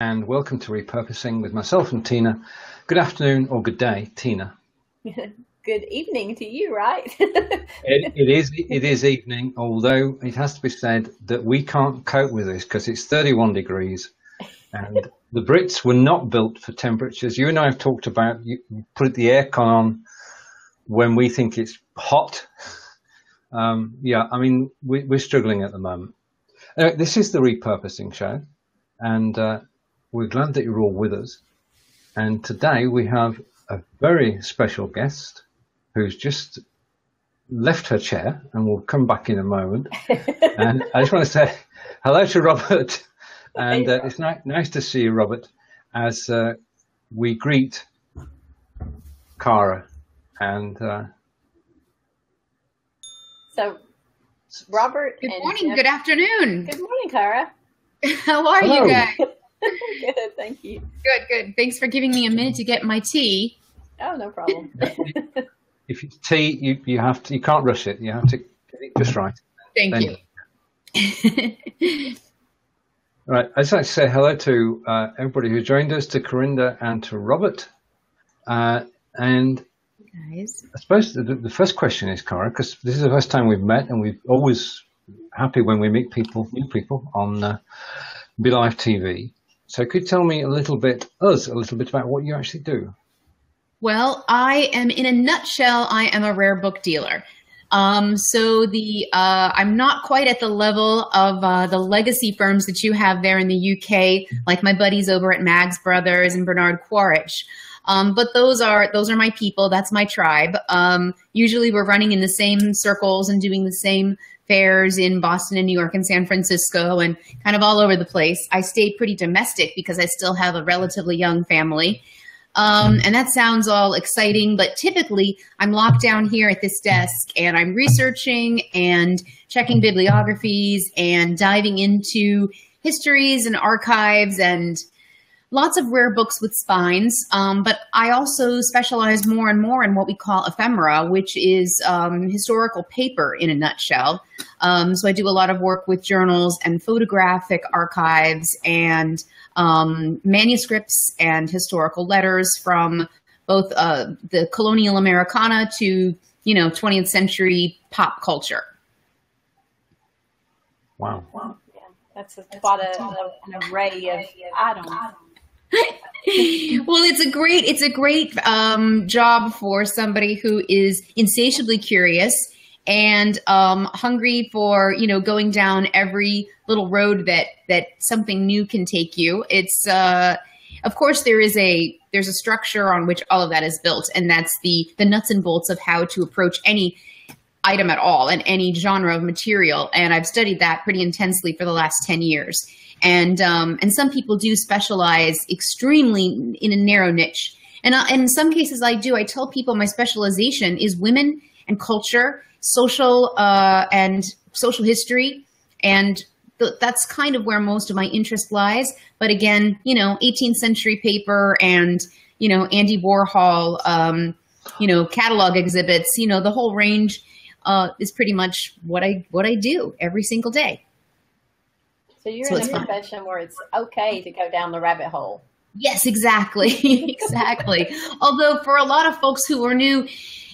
and welcome to Repurposing with myself and Tina. Good afternoon or good day, Tina. Good evening to you, right? It is evening, although it has to be said that we can't cope with this because it's 31 degrees and the Brits were not built for temperatures. You and I have talked about you put the aircon on when we think it's hot. We're struggling at the moment. This is the Repurposing show, and we're glad that you're all with us. And today we have a very special guest who's just left her chair and will come back in a moment. And I just want to say hello to Robert. And it's nice to see you, Robert, as we greet Kara. And so, Robert. Good morning. Good afternoon. Good morning, Kara. How are you guys? Good, thank you. Good. Thanks for giving me a minute to get my tea. Oh, no problem. If it's tea, you can't rush it. You have to get it just right. Thank you. All right. I'd just like to say hello to everybody who joined us, to Corinda and to Robert. And guys, I suppose the first question is, Kara, because this is the first time we've met, and we're always happy when we meet new people on Belive TV. So could you tell me a little bit about what you actually do? Well, in a nutshell, I am a rare book dealer. I'm not quite at the level of the legacy firms that you have there in the UK, like my buddies over at Mags Brothers and Bernard Quaritch. But those are my people. That's my tribe. Usually we're running in the same circles and doing the same fairs in Boston and New York and San Francisco and kind of all over the place. I stayed pretty domestic because I still have a relatively young family. And that sounds all exciting, but typically I'm locked down here at this desk and I'm researching and checking bibliographies and diving into histories and archives and lots of rare books with spines. But I also specialize more and more in what we call ephemera, which is historical paper in a nutshell. So I do a lot of work with journals and photographic archives and manuscripts and historical letters from both the colonial Americana to 20th century pop culture. Wow. Yeah, that's quite an array of items. Well, it's a great job for somebody who is insatiably curious and hungry for going down every little road that something new can take you. It's of course there's a structure on which all of that is built, and that's the nuts and bolts of how to approach any item at all and any genre of material. And I've studied that pretty intensely for the last 10 years. And some people do specialize extremely in a narrow niche. And in some cases I do. I tell people my specialization is women and culture, social history. And that's kind of where most of my interest lies. But again, 18th century paper and, Andy Warhol, catalog exhibits, the whole range is pretty much what I do every single day. So you're in a profession where it's okay to go down the rabbit hole. Yes, exactly. Exactly. Although for a lot of folks who are new,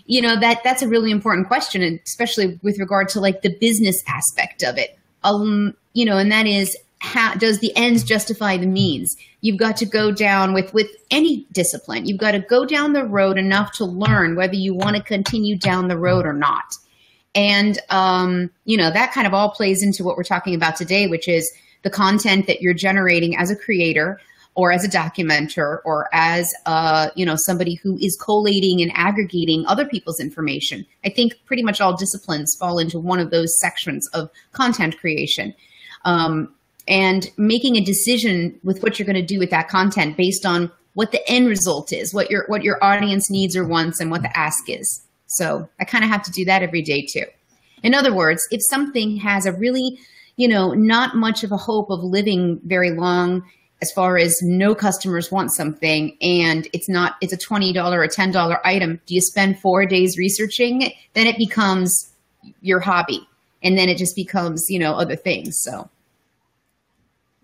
that's a really important question, and especially with regard to like the business aspect of it. And that is, how does the ends justify the means? You've got to go down with any discipline. You've got to go down the road enough to learn whether you want to continue down the road or not. And, that kind of all plays into what we're talking about today, which is the content that you're generating as a creator or as a documenter or as, somebody who is collating and aggregating other people's information. I think pretty much all disciplines fall into one of those sections of content creation. And making a decision with what you're going to do with that content based on what the end result is, what your audience needs or wants, and what the ask is. So I kind of have to do that every day too. In other words, if something has a really, not much of a hope of living very long, as far as no customers want something and it's a $20 or $10 item, do you spend 4 days researching it? Then it becomes your hobby. And then it just becomes, other things. So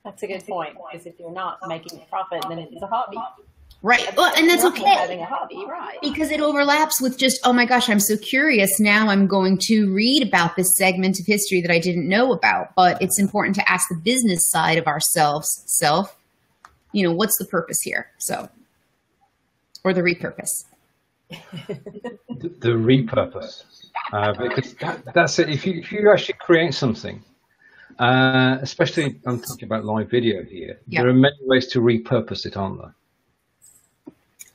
That's a good point, because if you're not making a profit, then it's a hobby. Right. Well, and that's okay. Having a hobby, right? Because it overlaps with just, oh my gosh, I'm so curious. Now I'm going to read about this segment of history that I didn't know about. But it's important to ask the business side of ourselves, what's the purpose here? So, or the repurpose. The repurpose. Because that's it. If you actually create something, especially I'm talking about live video here, there are many ways to repurpose it, aren't there?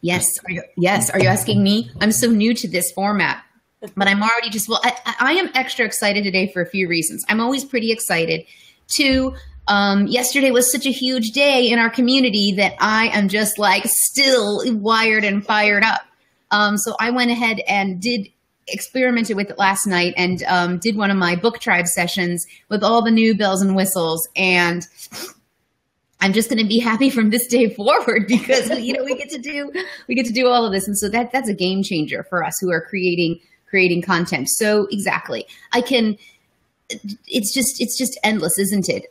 Yes. Are you asking me? I'm so new to this format, but I'm already I am extra excited today for a few reasons. I'm always pretty excited to, yesterday was such a huge day in our community that I am just like still wired and fired up. So I went ahead and experimented with it last night and did one of my book tribe sessions with all the new bells and whistles, and I'm just going to be happy from this day forward because we get to do all of this, and so that's a game changer for us who are creating content. So exactly, it's just endless, isn't it?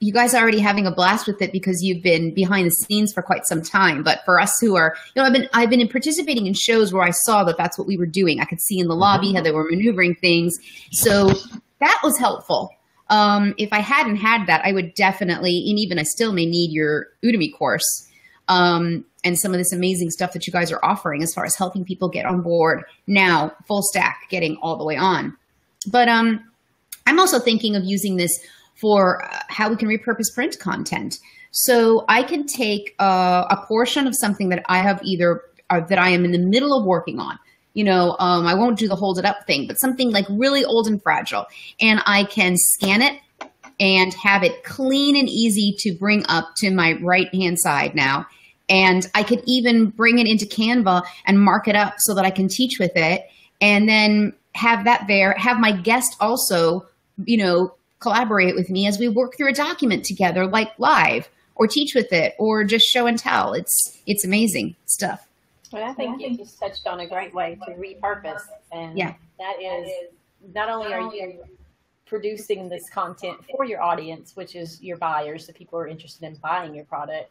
You guys are already having a blast with it because you've been behind the scenes for quite some time. But for us who are, I've been participating in shows where I saw that that's what we were doing. I could see in the lobby how they were maneuvering things. So that was helpful. If I hadn't had that, I would definitely, and even I still may need your Udemy course, and some of this amazing stuff that you guys are offering as far as helping people get on board now, full stack, getting all the way on. But I'm also thinking of using this for how we can repurpose print content. So I can take a portion of something that I have that I am in the middle of working on. I won't do the hold it up thing, but something like really old and fragile. And I can scan it and have it clean and easy to bring up to my right-hand side now. And I could even bring it into Canva and mark it up so that I can teach with it. And then have that there, have my guest also, collaborate with me as we work through a document together, like live, or teach with it, or just show and tell. It's amazing stuff. Well, I think you just touched on a great way to repurpose, and that is not only are you producing this content for your audience, which is your buyers, the people who are interested in buying your product,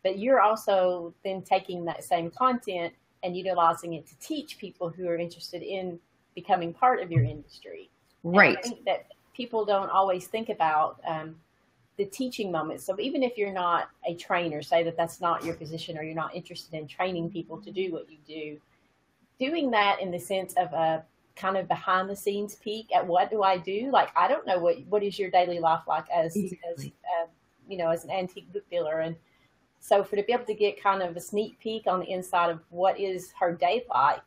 but you're also then taking that same content and utilizing it to teach people who are interested in becoming part of your industry. Right. And I think that people don't always think about the teaching moments. So even if you're not a trainer, say that that's not your position, or you're not interested in training people to do what you do, doing that in the sense of a kind of behind the scenes peek at what do I do? Like, I don't know what is your daily life like as an antique book dealer. And so to be able to get kind of a sneak peek on the inside of what is her day like,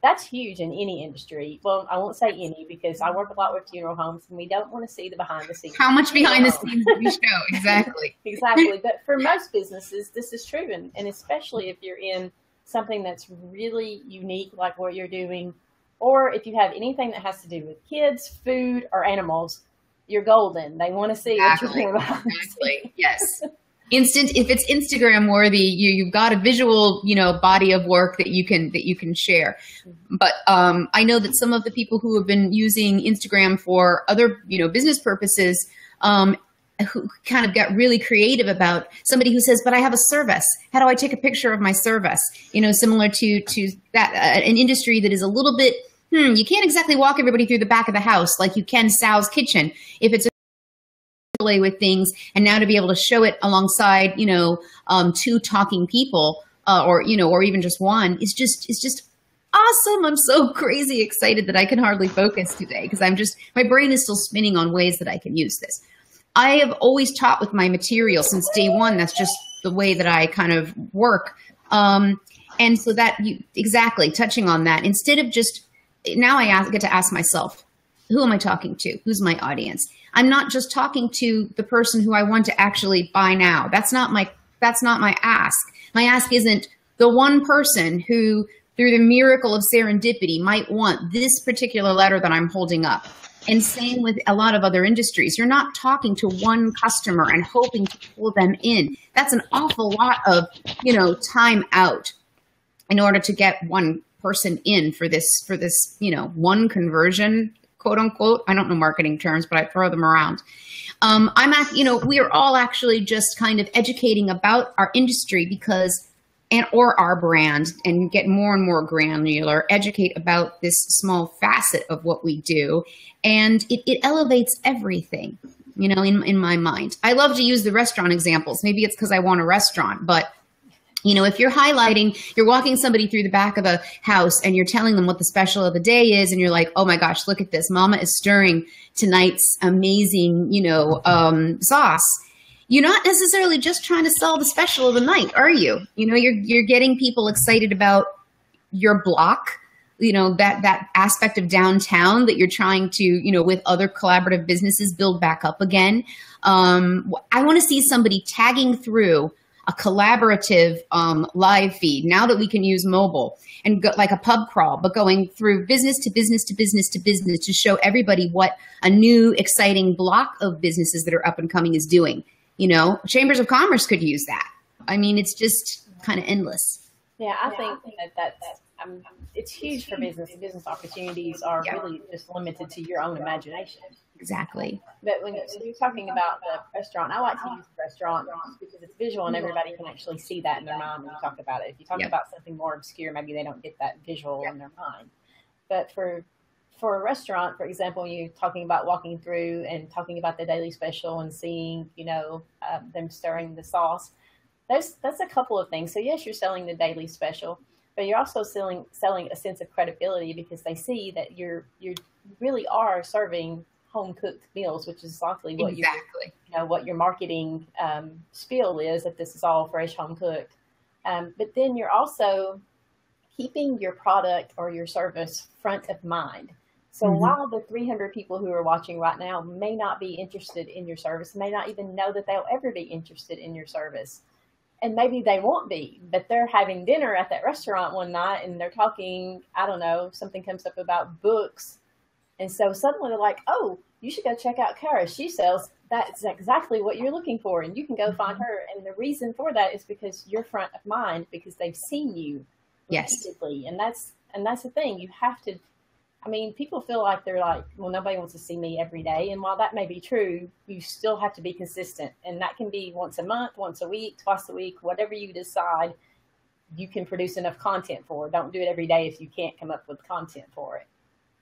that's huge in any industry. Well, I won't say any, because I work a lot with funeral homes, and we don't want to see the behind the scenes. How much behind the scenes do we show? Exactly. Exactly. But for most businesses, this is true. And especially if you're in something that's really unique, like what you're doing, or if you have anything that has to do with kids, food, or animals, you're golden. They want to see what you're doing. Exactly. Yes. If it's Instagram worthy, you've got a visual, body of work that you can share. But I know that some of the people who have been using Instagram for other, business purposes, who kind of got really creative about somebody who says, but I have a service. How do I take a picture of my service? Similar to that, an industry that is a little bit, you can't exactly walk everybody through the back of the house like you can Sal's Kitchen. If it's with things, and now to be able to show it alongside, two talking people, or even just one, it's just awesome. I'm so crazy excited that I can hardly focus today because my brain is still spinning on ways that I can use this. I have always taught with my material since day one. That's just the way that I kind of work. And so that exactly touching on that, instead of just, now I get to ask myself, who am I talking to? Who's my audience? I'm not just talking to the person who I want to actually buy now. That's not my ask. My ask isn't the one person who, through the miracle of serendipity, might want this particular letter that I'm holding up. And same with a lot of other industries. You're not talking to one customer and hoping to pull them in. That's an awful lot of, time out in order to get one person in for this, one conversion quote unquote. I don't know marketing terms, but I throw them around. We are all actually just kind of educating about our industry or our brand, and get more and more granular, educate about this small facet of what we do. And it elevates everything, in my mind. I love to use the restaurant examples. Maybe it's because I want a restaurant, but if you're walking somebody through the back of a house and you're telling them what the special of the day is, and you're like, oh my gosh, look at this. Mama is stirring tonight's amazing, sauce. You're not necessarily just trying to sell the special of the night, are you? You're getting people excited about your block, that aspect of downtown that you're trying to, with other collaborative businesses, build back up again. I want to see somebody tagging through a collaborative live feed now that we can use mobile, and go, like a pub crawl, but going through business to business to business to business to show everybody what a new exciting block of businesses that are up and coming is doing. Chambers of commerce could use that. I mean, it's just kind of endless. Yeah, I think that's it's huge for business. Business opportunities are really just limited to your own imagination. Exactly. But when you're talking about the restaurant, I like to use the restaurant because it's visual and everybody can actually see that in their mind when you talk about it. If you talk about something more obscure, maybe they don't get that visual in their mind. But for a restaurant, for example, you're talking about walking through and talking about the daily special and seeing, them stirring the sauce. That's a couple of things. So yes, you're selling the daily special, but you're also selling a sense of credibility, because they see that you really are serving home cooked meals, which is likely what what your marketing spiel is, that this is all fresh, home cooked. But then you're also keeping your product or your service front of mind. So while the 300 people who are watching right now may not be interested in your service, may not even know that they'll ever be interested in your service, and maybe they won't be, but they're having dinner at that restaurant one night and they're talking, I don't know, something comes up about books. And so suddenly they're like, oh, you should go check out Kara. She sells, that's exactly what you're looking for. And you can go find her. And the reason for that is because you're front of mind, because they've seen you repeatedly. And that's the thing. You have to, people feel like they're like, well, nobody wants to see me every day. And while that may be true, you still have to be consistent. And that can be once a month, once a week, twice a week, whatever you decide you can produce enough content for. Don't do it every day if you can't come up with content for it.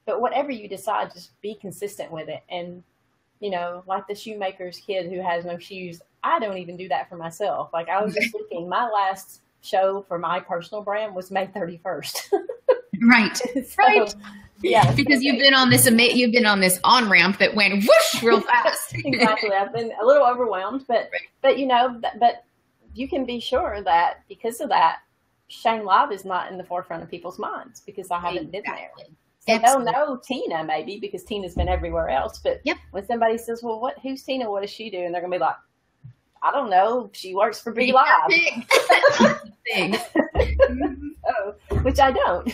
But whatever you decide, just be consistent with it. And, like the shoemaker's kid who has no shoes, I don't even do that for myself. Like, I was just looking, my last show for my personal brand was May 31st. Right. So, right. Yeah. Because you've been on this on-ramp that went whoosh real fast. Exactly. I've been a little overwhelmed, but you can be sure that because of that, Shang Live is not in the forefront of people's minds because I haven't been there. So they'll know Tina maybe because Tina's been everywhere else. But when somebody says, well, who's Tina? What does she do? And they're going to be like, I don't know. She works for Belive. Which I don't.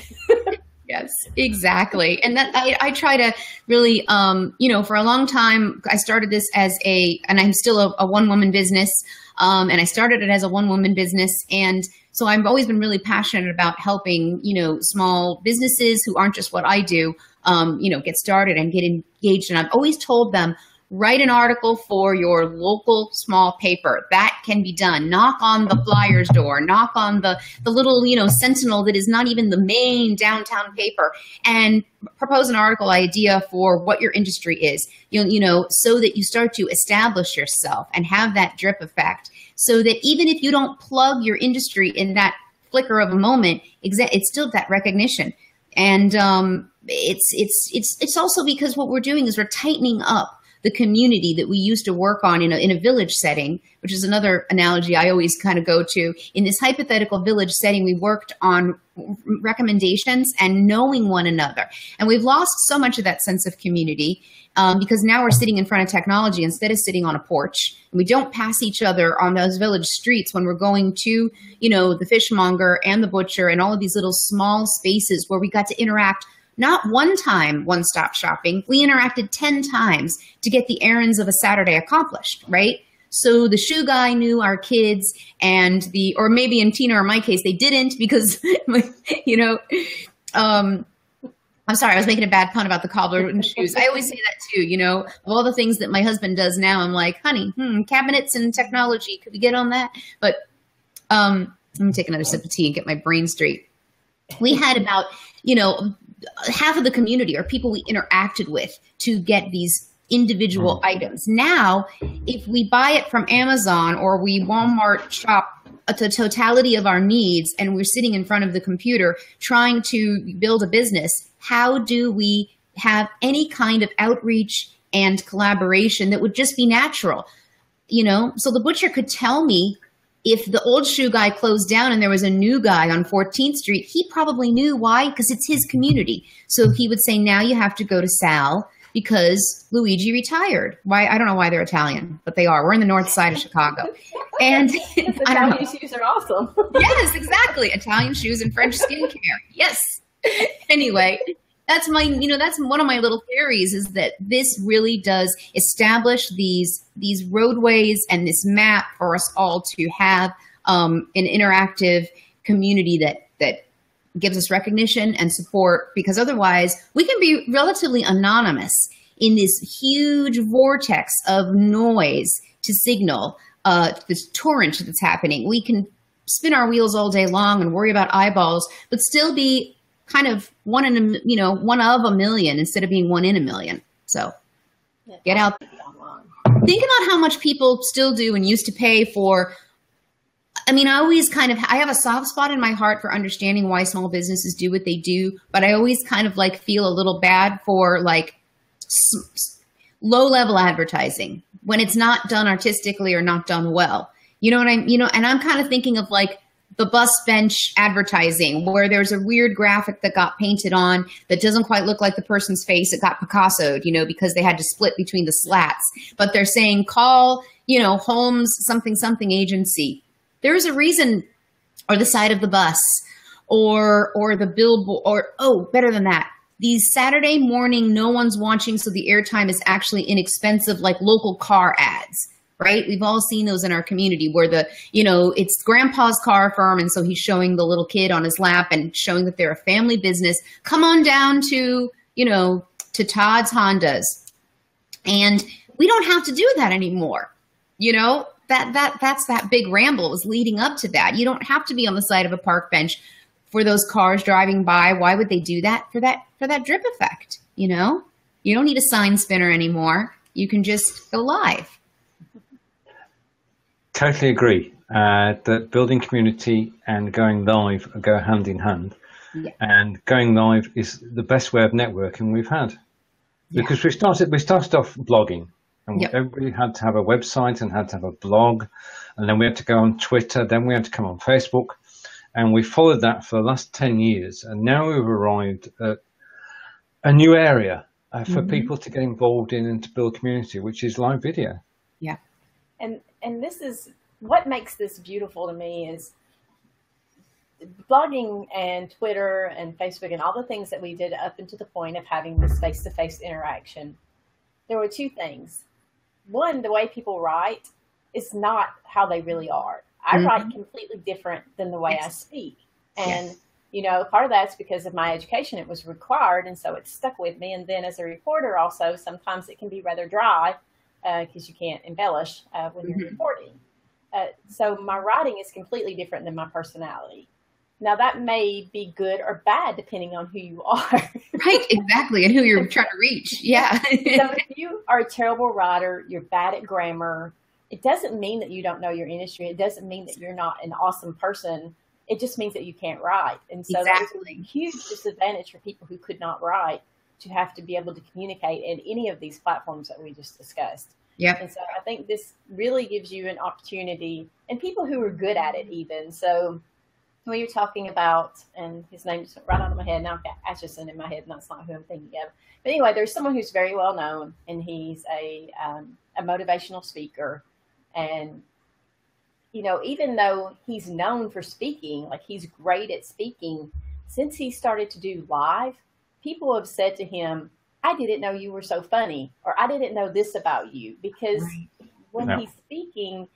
Yes, exactly. And that I try to really, for a long time, I started this and I'm still a one-woman business. And I started it as a one-woman business. And so I've always been really passionate about helping, small businesses who aren't just what I do, get started and get engaged. And I've always told them, write an article for your local small paper. That can be done. Knock on the flyer's door. Knock on the little, sentinel that is not even the main downtown paper, and propose an article idea for what your industry is, so that you start to establish yourself and have that drip effect, so that even if you don't plug your industry in that flicker of a moment, it's still that recognition. And it's also because what we're doing is we're tightening up the community that we used to work on in a village setting, which is another analogy I always kind of go to. In this hypothetical village setting, we worked on recommendations and knowing one another. And we've lost so much of that sense of community because now we're sitting in front of technology instead of sitting on a porch. And we don't pass each other on those village streets when we're going to, the fishmonger and the butcher and all of these little small spaces where we got to interact. Not one time one-stop shopping. We interacted 10 times to get the errands of a Saturday accomplished, right? So the shoe guy knew our kids or maybe in Tina or my case, they didn't because, I'm sorry, I was making a bad pun about the cobbler and shoes. I always say that too, you know, of all the things that my husband does now, I'm like, honey, cabinets and technology, could we get on that? But let me take another sip of tea and get my brain straight. We had about, you know, half of the community or people we interacted with to get these individual items. Now, if we buy it from Amazon or we Walmart shop the totality of our needs and we're sitting in front of the computer trying to build a business, how do we have any kind of outreach and collaboration that would just be natural? You know, so the butcher could tell me if the old shoe guy closed down and there was a new guy on 14th Street, he probably knew why, because it's his community. So he would say, now you have to go to Sal because Luigi retired. Why? I don't know why they're Italian, but they are. We're in the north side of Chicago. And Italian shoes are awesome. Yes, exactly. Italian shoes and French skincare. Yes. Anyway, that's my, you know, that's one of my little theories, is that this really does establish these roadways and this map for us all to have an interactive community that gives us recognition and support, because otherwise we can be relatively anonymous in this huge vortex of noise to signal this torrent that's happening. We can spin our wheels all day long and worry about eyeballs, but still be kind of one of a million instead of being one in a million. So get out. Think about how much people still do and used to pay for. I mean, I have a soft spot in my heart for understanding why small businesses do what they do, but I always kind of like feel a little bad for like low level advertising when it's not done artistically or not done well. You know what and I'm kind of thinking of like the bus bench advertising where there's a weird graphic that got painted on that doesn't quite look like the person's face. It got Picasso'd, you know, because they had to split between the slats, but they're saying call, you know, Holmes something agency. There's a reason, or the side of the bus or the billboard, or better than that, these Saturday morning, no one's watching, so the airtime is actually inexpensive, like local car ads. Right? We've all seen those in our community where it's grandpa's car firm. And so he's showing the little kid on his lap and showing that they're a family business. Come on down to Todd's Hondas. And we don't have to do that anymore. You know, that's that big ramble was leading up to that. You don't have to be on the side of a park bench for those cars driving by. Why would they do that? For that drip effect, you know? You don't need a sign spinner anymore. You can just go live. Totally agree that building community and going live go hand in hand. Yeah. And going live is the best way of networking we've had. Because we started off blogging, and everybody had to have a website and had to have a blog, and then we had to go on Twitter, then we had to come on Facebook, and we followed that for the last 10 years. And now we've arrived at a new area for people to get involved in and to build community, which is live video. Yeah. And this is what makes this beautiful to me, is blogging and Twitter and Facebook and all the things that we did up until the point of having this face-to-face interaction. There were two things. One, the way people write is not how they really are. I write completely different than the way I speak. And, you know, part of that's because of my education. It was required, and so it stuck with me. And then as a reporter also, sometimes it can be rather dry, because you can't embellish when you're reporting. So my writing is completely different than my personality. Now, that may be good or bad depending on who you are. Right, exactly, and who you're trying to reach. Yeah. So if you are a terrible writer, you're bad at grammar, it doesn't mean that you don't know your industry. It doesn't mean that you're not an awesome person. It just means that you can't write. And so that's a huge disadvantage for people who could not write, to have to be able to communicate in any of these platforms that we just discussed. Yeah. And so I think this really gives you an opportunity, and people who are good at it even. So when you're talking about, and his name just went right out of my head, now I've got Atchison in my head, and that's not who I'm thinking of. But anyway, there's someone who's very well known, and he's a motivational speaker. And, you know, even though he's known for speaking, like he's great at speaking, since he started to do live, people have said to him, I didn't know you were so funny, or I didn't know this about you, because when he's speaking,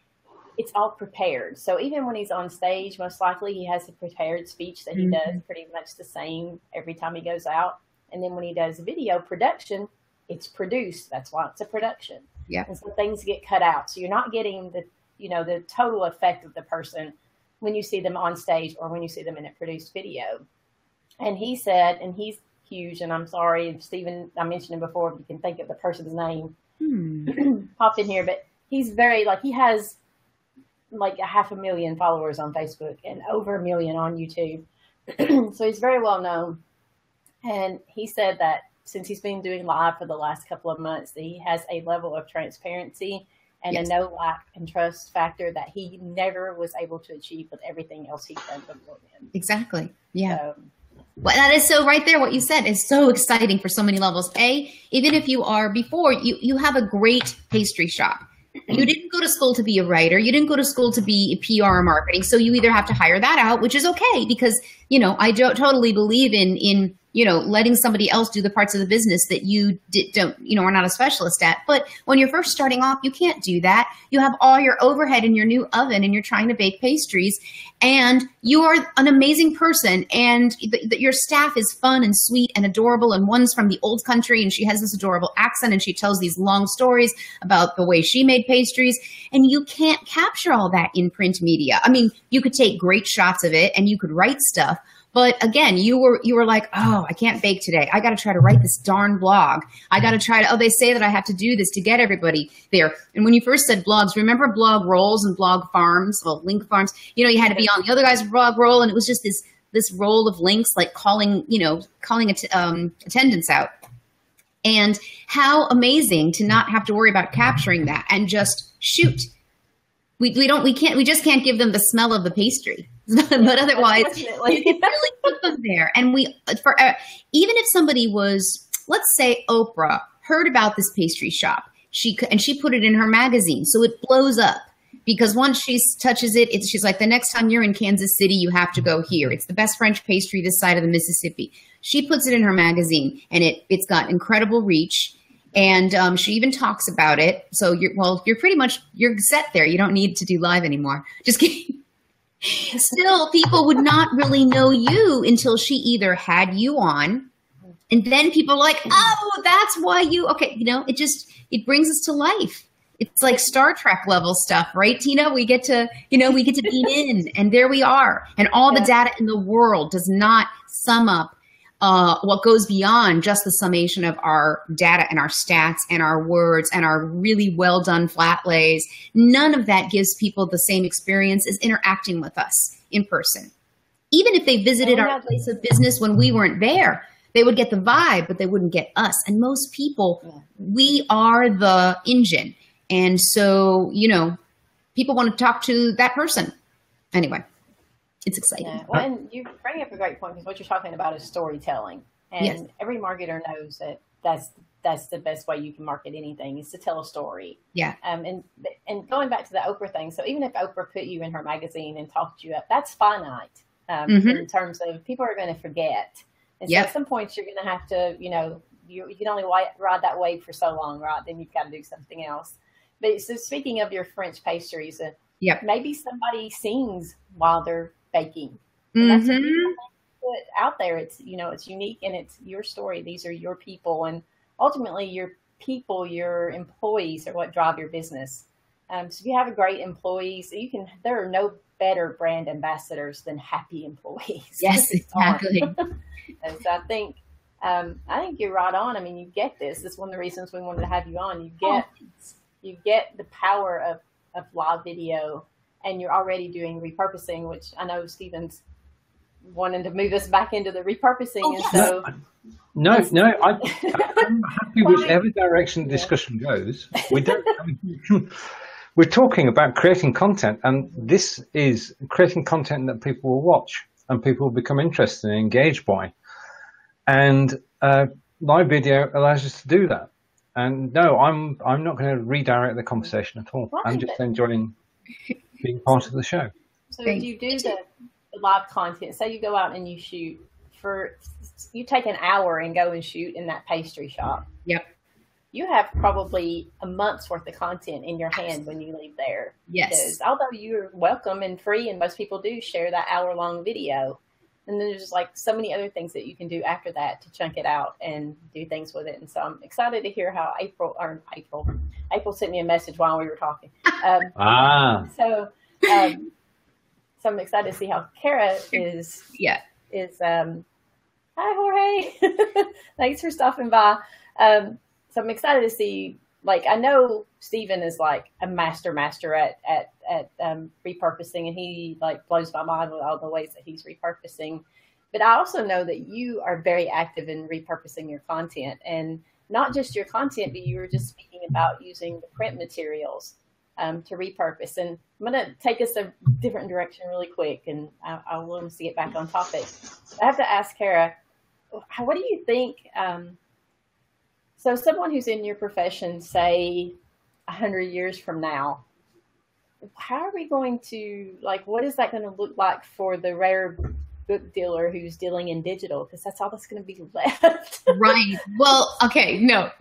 it's all prepared. So even when he's on stage, most likely he has a prepared speech that he does pretty much the same every time he goes out. And then when he does video production, it's produced. That's why it's a production. Yeah. And so things get cut out. So you're not getting the, the total effect of the person when you see them on stage or when you see them in a produced video. And he said, and he's huge, and I'm sorry, Stephen, I mentioned him before, if you can think of the person's name, pop in here, but he's very, he has like 500,000 followers on Facebook and over 1 million on YouTube. So he's very well known. And he said that since he's been doing live for the last couple of months, that he has a level of transparency and a no lack and trust factor that he never was able to achieve with everything else he's done before then. Exactly. Yeah. So, well, that is so right there. What you said is so exciting for so many levels. Even if you are before, you have a great pastry shop. You didn't go to school to be a writer. You didn't go to school to be a PR or marketing. So you either have to hire that out, which is okay because, I totally believe in letting somebody else do the parts of the business that you are not a specialist at. But when you're first starting off, you can't do that. You have all your overhead in your new oven and you're trying to bake pastries and you are an amazing person and your staff is fun and sweet and adorable. And one's from the old country and she has this adorable accent and she tells these long stories about the way she made pastries. And you can't capture all that in print media. I mean, you could take great shots of it and you could write stuff. But again, you were like, oh, I can't bake today. I got to try to write this darn blog. I got to try to, they say that I have to do this to get everybody there. And when you first said blogs, remember blog rolls and blog farms, link farms? You had to be on the other guy's blog roll. And it was just this roll of links, like calling attendance out. And how amazing to not have to worry about capturing that and just shoot. We just can't give them the smell of the pastry. But otherwise, you can really put them there. And even if somebody was, let's say Oprah heard about this pastry shop, she put it in her magazine, so it blows up because once she touches it, she's like, the next time you're in Kansas City, you have to go here. It's the best French pastry this side of the Mississippi. She puts it in her magazine, and it's got incredible reach. And she even talks about it. So you're set there. You don't need to do live anymore. Just kidding. Still, people would not really know you until she either had you on, and then people are like, oh, that's why okay, it brings us to life. It's like Star Trek level stuff, right, Tina? We get to beam in, and there we are. And all the data in the world does not sum up what goes beyond just the summation of our data and our stats and our words and our really well done flat lays. None of that gives people the same experience as interacting with us in person. Even if they visited our place of business when we weren't there, they would get the vibe, but they wouldn't get us. And most people, we are the engine. And so, people want to talk to that person. Anyway. It's exciting. Yeah. Well, and you bring up a great point because what you're talking about is storytelling, and every marketer knows that that's the best way you can market anything is to tell a story. Yeah. And going back to the Oprah thing, so even if Oprah put you in her magazine and talked you up, that's finite in terms of people are going to forget, and so at some point you're going to have to, you can only ride that wave for so long, right? Then you've got to do something else. But so speaking of your French pastries, maybe somebody sings while they're baking. That's what you put out there. It's it's unique and it's your story. These are your people, and ultimately your people, your employees are what drive your business. So if you have great employees, there are no better brand ambassadors than happy employees. Yes, exactly. And so I think you're right on. I mean, you get this. That's one of the reasons we wanted to have you on. You get the power of live video. And you're already doing repurposing, which I know Stephen's wanting to move us back into the repurposing. No, I'm happy whichever direction the discussion goes. We're talking about creating content, and this is creating content that people will watch and people will become interested and engaged by. And live video allows us to do that. And no, I'm not going to redirect the conversation at all. I'm just enjoying being part of the show. So do you do the live content? Say you go out and you you take an hour and go and shoot in that pastry shop. Yep. You have probably a month's worth of content in your hand when you leave there. Yes. Because although you're welcome and free, and most people do share that hour-long video, And then there's like so many other things that you can do after that to chunk it out and do things with it. And so I'm excited to hear how April sent me a message while we were talking. So I'm excited to see how Kara is. Yeah. Hi, Jorge. Thanks for stopping by. So I'm excited to see, like, I know Stephen is like a master at repurposing, and he like blows my mind with all the ways that he's repurposing. But I also know that you are very active in repurposing your content, and not just your content, but you were just speaking about using the print materials to repurpose. And I'm going to take us a different direction really quick, and I want us to get back on topic. I have to ask Kara, what do you think? So someone who's in your profession, say 100 years from now, how are we going to, like, what is that going to look like for the rare book dealer who's dealing in digital? Because that's all that's going to be left. Right. Well, okay. No,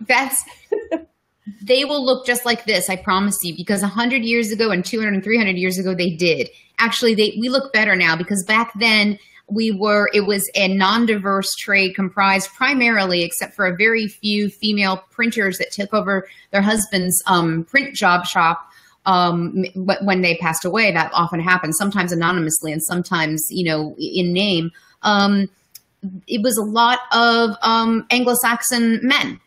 they will look just like this. I promise you, because 100 years ago and 200 and 300 years ago, they did. Actually, we look better now, because back then it was a non-diverse trade comprised primarily, except for a very few female printers that took over their husband's print job shop when they passed away. That often happens, sometimes anonymously and sometimes, in name. It was a lot of Anglo-Saxon men,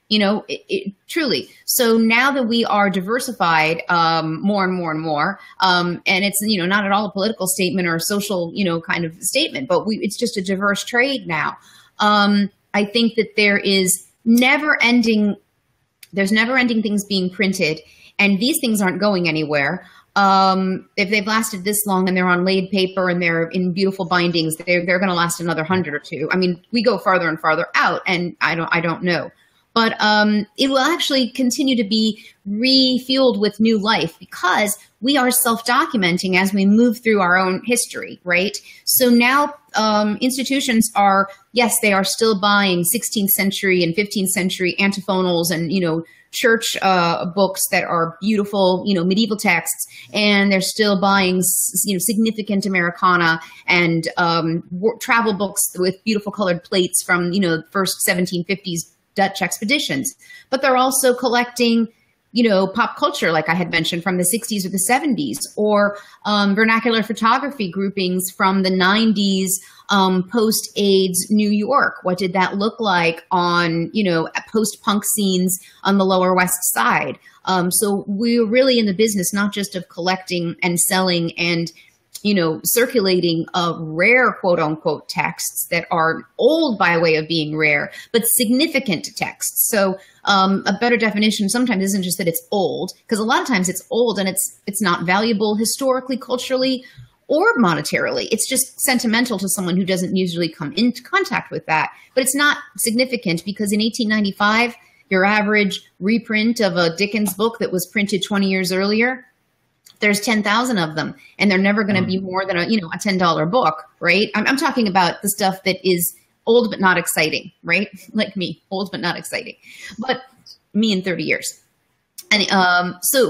truly. So now that we are diversified more and more and more, and it's, not at all a political statement or a social, kind of statement, but it's just a diverse trade now. I think that there's never ending things being printed, and these things aren't going anywhere. If they've lasted this long and they're on laid paper and they're in beautiful bindings, they're going to last another 100 or two. I mean, we go farther and farther out, and I don't know, but it will actually continue to be refueled with new life, because we are self-documenting as we move through our own history, right? So now institutions are, yes, they are still buying 16th century and 15th century antiphonals and, church books that are beautiful, medieval texts, and they're still buying, significant Americana and travel books with beautiful colored plates from, first 1750s Dutch expeditions. But they're also collecting, pop culture, like I had mentioned, from the 60s or the 70s, or vernacular photography groupings from the 90s, post-AIDS New York. What did that look like on, post-punk scenes on the Lower West Side? So we're really in the business not just of collecting and selling and, circulating rare, quote unquote, texts that are old by way of being rare, but significant texts. So a better definition sometimes isn't just that it's old, because a lot of times it's old and it's not valuable historically, culturally, or monetarily. It's just sentimental to someone who doesn't usually come into contact with that. But it's not significant, because in 1895, your average reprint of a Dickens book that was printed 20 years earlier, there's 10,000 of them, and they're never going to be more than a $10 book, right? I'm talking about the stuff that is old but not exciting, right? Like me, old but not exciting. But me in 30 years. And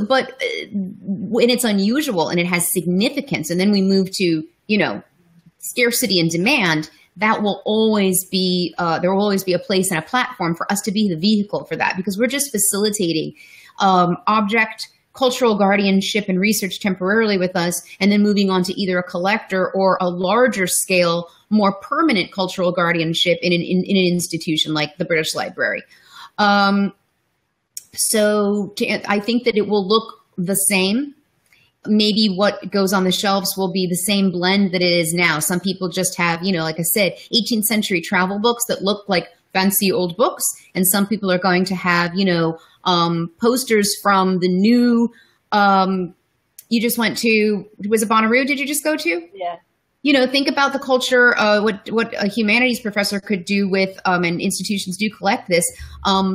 but when it's unusual and it has significance, and then we move to, scarcity and demand, that will always be, there will always be a place and a platform for us to be the vehicle for that, because we're just facilitating object cultural guardianship and research temporarily with us, and then moving on to either a collector or a larger scale, more permanent cultural guardianship in an institution like the British Library. So I think that it will look the same. Maybe what goes on the shelves will be the same blend that it is now. Some people just have, like I said, 18th century travel books that look like fancy old books. And some people are going to have, posters from the new, you just went to, was it Bonnaroo? Did you just go to? Yeah. Think about the culture, what a humanities professor could do with, and institutions do collect this,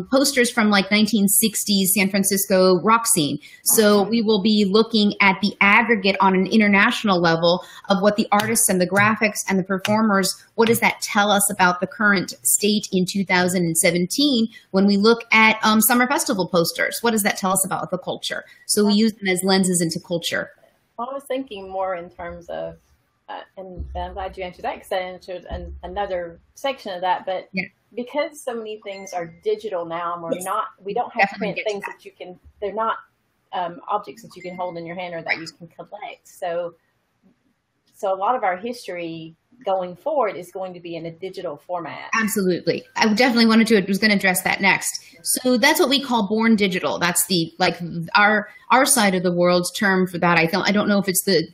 posters from like 1960s San Francisco rock scene. So we will be looking at the aggregate on an international level of what the artists and the graphics and the performers, what does that tell us about the current state in 2017? When we look at summer festival posters, what does that tell us about the culture? So we use them as lenses into culture. I was thinking more in terms of, and I'm glad you answered that, because I answered another section of that. But yeah. because so many things are digital now, and Yes. we don't have Definitely print get to things that you can, they're not objects that you can hold in your hand or that you can collect. So a lot of our history going forward is going to be in a digital format. Absolutely. I definitely was going to address that next. So that's what we call born digital. That's the, like, our side of the world's term for that. I don't know if it's the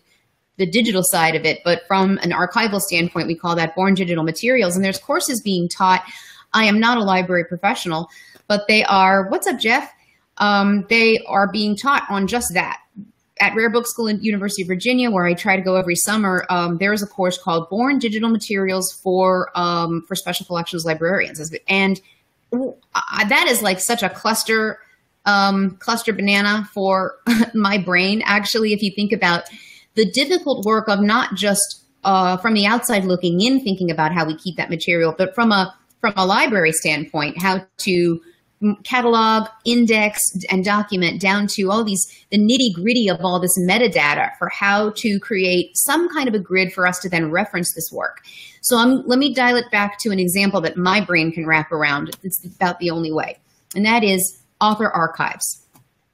digital side of it, but from an archival standpoint, we call that born digital materials. And there's courses being taught. I am not a library professional, but they are, what's up, Jeff? They are being taught on just that. At Rare Book School at University of Virginia, where I try to go every summer, there is a course called Born Digital Materials for Special Collections Librarians. And that is like such a cluster banana for my brain, actually, if you think about the difficult work of not just from the outside looking in, thinking about how we keep that material, but from a library standpoint, how to catalog, index, and document down to all these, the nitty gritty of all this metadata for how to create some kind of a grid for us to then reference this work. So let me dial it back to an example that my brain can wrap around. It's about the only way, and that is author archives.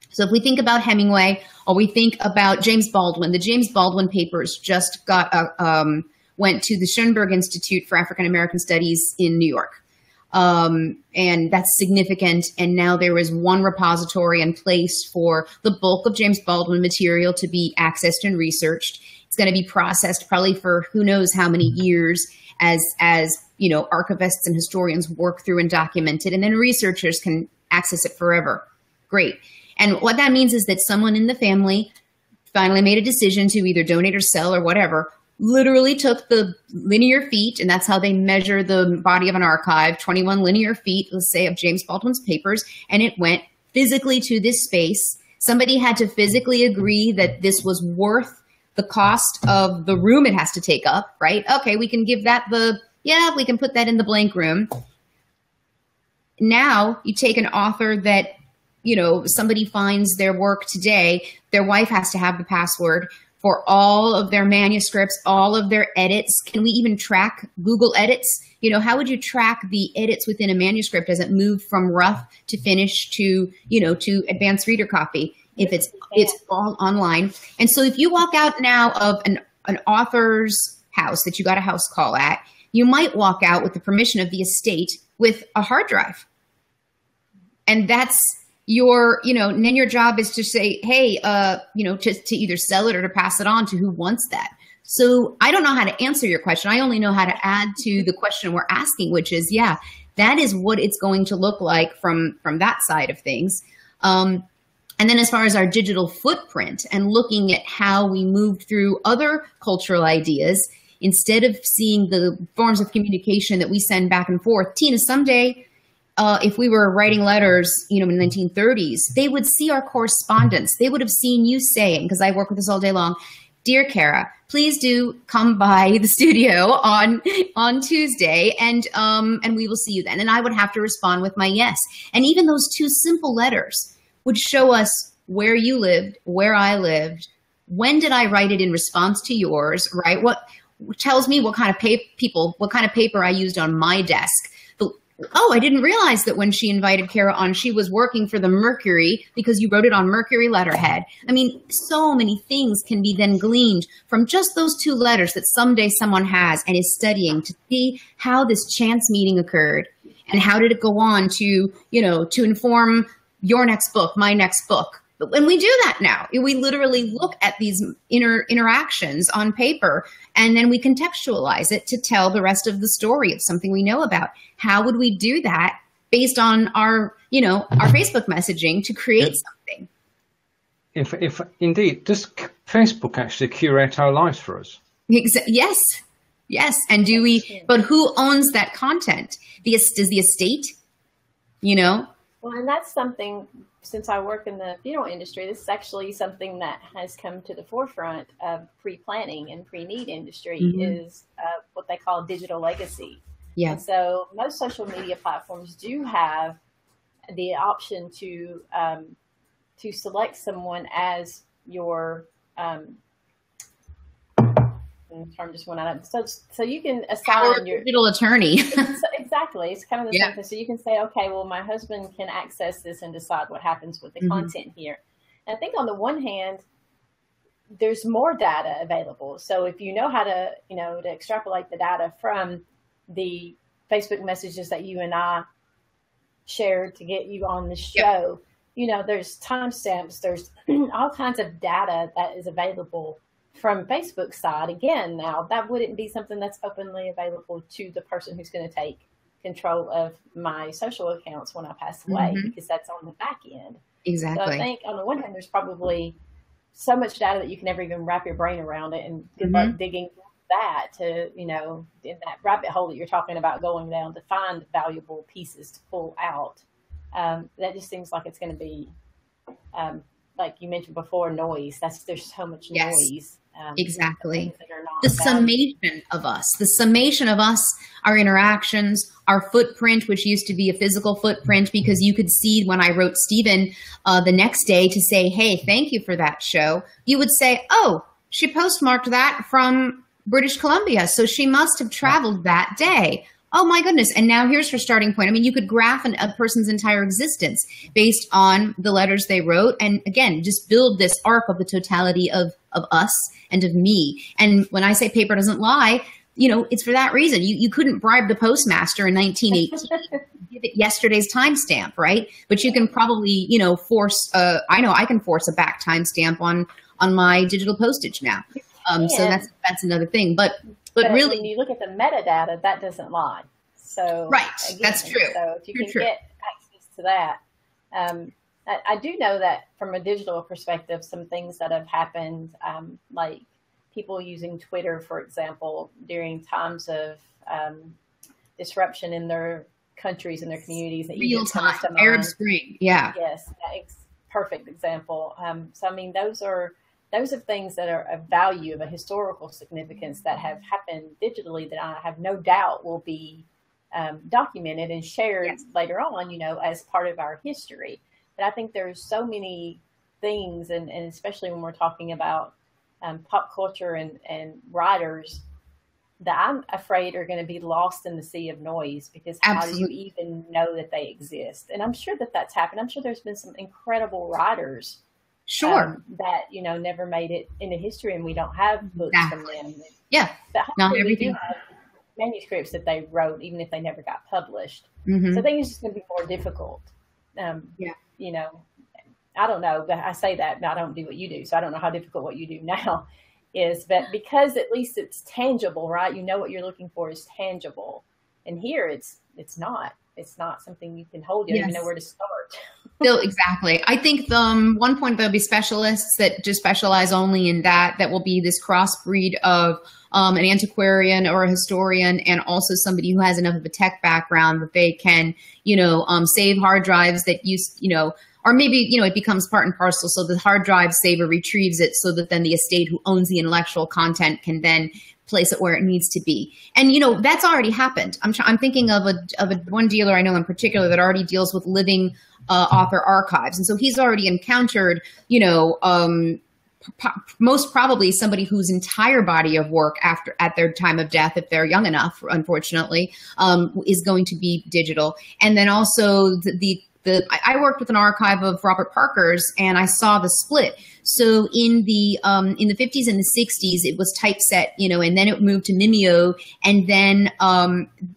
So if we think about Hemingway, or we think about James Baldwin, the James Baldwin papers just went to the Schoenberg Institute for African American Studies in New York. And that's significant. And now there is one repository in place for the bulk of James Baldwin material to be accessed and researched. It's going to be processed probably for who knows how many years as you know, archivists and historians work through and document it, and then researchers can access it forever. Great. And what that means is that someone in the family finally made a decision to either donate or sell or whatever, literally took the linear feet, and that's how they measure the body of an archive, 21 linear feet, let's say, of James Baldwin's papers, and it went physically to this space. Somebody had to physically agree that this was worth the cost of the room it has to take up, right? Okay, we can give that we can put that in the blank room. Now you take an author that, you know, somebody finds their work today, their wife has to have the password for all of their manuscripts, all of their edits. Can we even track Google edits? You know, how would you track the edits within a manuscript as it moved from rough to finish to, you know, to advanced reader copy if it's all online? And so if you walk out now of an author's house that you got a house call at, you might walk out with the permission of the estate with a hard drive. And that's your, you know, and then your job is to say, hey, you know, to either sell it or to pass it on to who wants that. So I don't know how to answer your question. I only know how to add to the question we're asking, which is, yeah, that is what it's going to look like from that side of things. And then as far as our digital footprint and looking at how we moved through other cultural ideas, instead of seeing the forms of communication that we send back and forth, Tina, someday, if we were writing letters, you know, in the 1930s, they would see our correspondence. They would have seen you saying, because I work with this all day long, "Dear Kara, please do come by the studio on Tuesday, and we will see you then." And I would have to respond with my yes. And even those two simple letters would show us where you lived, where I lived, when did I write it in response to yours, right? What tells me what kind of paper I used on my desk. Oh, I didn't realize that when she invited Kara on, she was working for the Mercury because you wrote it on Mercury letterhead. I mean, so many things can be then gleaned from just those two letters that someday someone has and is studying to see how this chance meeting occurred and how did it go on to, you know, to inform your next book, my next book. But when we do that now, we literally look at these interactions on paper, and then we contextualize it to tell the rest of the story of something we know about. How would we do that based on our, you know, our Facebook messaging to create something? If indeed, does Facebook actually curate our lives for us? Yes. And do we? But who owns that content? Does the estate? You know. Well, and that's something. Since I work in the funeral industry, this is actually something that has come to the forefront of pre-planning and pre-need industry is what they call digital legacy. Yeah. And so most social media platforms do have the option to select someone as your term just went out. So you can Our assign your digital attorney. exactly. It's kind of the same thing. So you can say, okay, well, my husband can access this and decide what happens with the content here. And I think on the one hand, there's more data available. So if you know how to, to extrapolate the data from the Facebook messages that you and I shared to get you on the show, there's timestamps, there's all kinds of data that is available from Facebook's side. Again, now that wouldn't be something that's openly available to the person who's going to take control of my social accounts when I pass away, because that's on the back end. Exactly. So I think on the one hand, there's probably so much data that you can never even wrap your brain around it, and good luck digging that to, in that rabbit hole that you're talking about going down to find valuable pieces to pull out. That just seems like it's going to be, like you mentioned before, noise. There's so much noise. Exactly. The summation of us, our interactions, our footprint, which used to be a physical footprint, because you could see when I wrote Stephen the next day to say, hey, thank you for that show. You would say, oh, she postmarked that from British Columbia, so she must have traveled that day. Oh my goodness. And now here's her starting point. I mean, you could graph a person's entire existence based on the letters they wrote. And again, just build this arc of the totality of us and of me. And when I say paper doesn't lie, it's for that reason. You couldn't bribe the postmaster in 1918. Give it yesterday's timestamp, right? But you can probably, force, I know I can force a back timestamp on my digital postage now. So that's another thing. But really, when you look at the metadata, that doesn't lie. So right, again, that's true. So if you can get access to that, I do know that from a digital perspective, some things that have happened, like people using Twitter, for example, during times of disruption in their countries and their communities. That real time, Arab Spring, Yes, perfect example. So I mean, those are things that are of value, of a historical significance, that have happened digitally that I have no doubt will be documented and shared later on, as part of our history. But I think there's so many things, and especially when we're talking about pop culture and writers, that I'm afraid are going to be lost in the sea of noise, because how do you even know that they exist? And I'm sure that that's happened. I'm sure there's been some incredible writers that, never made it into history, and we don't have books from them. Yeah. But not everything. We do have manuscripts that they wrote, even if they never got published. So I think it's just going to be more difficult. I don't know, but I say that, but I don't do what you do. So I don't know how difficult what you do now is, but because at least it's tangible, right? What you're looking for is tangible. And here it's not something you can hold. You don't even know where to start. No, exactly. I think one point there'll be specialists that just specialize only in that will be this crossbreed of an antiquarian or a historian, and also somebody who has enough of a tech background that they can, save hard drives that or maybe, it becomes part and parcel. So the hard drive saver retrieves it so that then the estate who owns the intellectual content can then place it where it needs to be. And, that's already happened. I'm thinking of one dealer I know in particular that already deals with living author archives. And so he's already encountered, most probably somebody whose entire body of work at their time of death, if they're young enough, unfortunately, is going to be digital. And then also I worked with an archive of Robert Parker's, and I saw the split. So in the 50s and the 60s, it was typeset, and then it moved to Mimeo, and then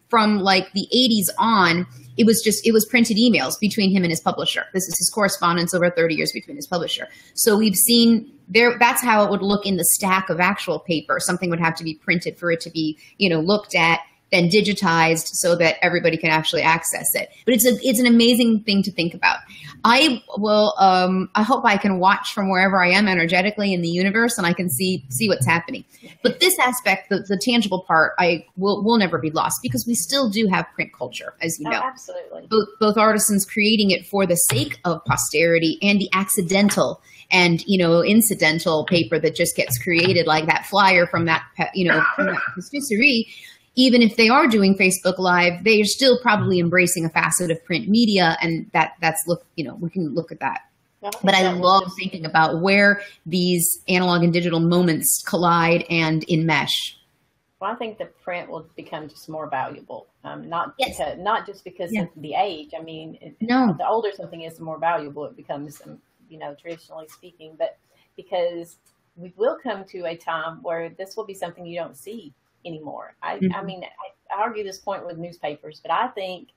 from like the 80s on, it was printed emails between him and his publisher. This is his correspondence over 30 years between his publisher. So we've seen that's how it would look in the stack of actual paper. Something would have to be printed for it to be, looked at, then digitized so that everybody can actually access it. But it's an amazing thing to think about. I will, I hope I can watch from wherever I am energetically in the universe, and I can see what's happening. But this aspect, the tangible part, will never be lost, because we still do have print culture, as you know. Oh, absolutely. Both artisans creating it for the sake of posterity, and the accidental and, incidental paper that just gets created, like that flyer from that, from that pastisserie. Even if they are doing Facebook Live, they are still probably embracing a facet of print media, and we can look at that. But I love thinking about where these analog and digital moments collide and enmesh. Well, I think the print will become just more valuable. Not just because of the age. I mean, the older something is, the more valuable it becomes, traditionally speaking. But because we will come to a time where this will be something you don't see anymore. I argue this point with newspapers, but I think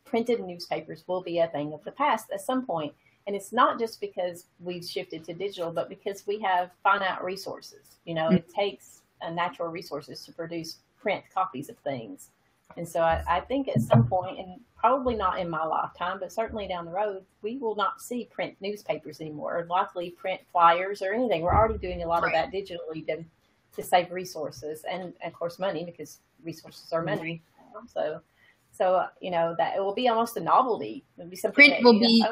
printed newspapers will be a thing of the past at some point. And it's not just because we've shifted to digital, but because we have finite resources. It takes natural resources to produce print copies of things. And so I think at some point, and probably not in my lifetime, but certainly down the road, we will not see print newspapers anymore, or likely print flyers or anything. We're already doing a lot of that digitally to save resources and, of course, money, because resources are money. So, that it will be almost a novelty. It'll be something print will be,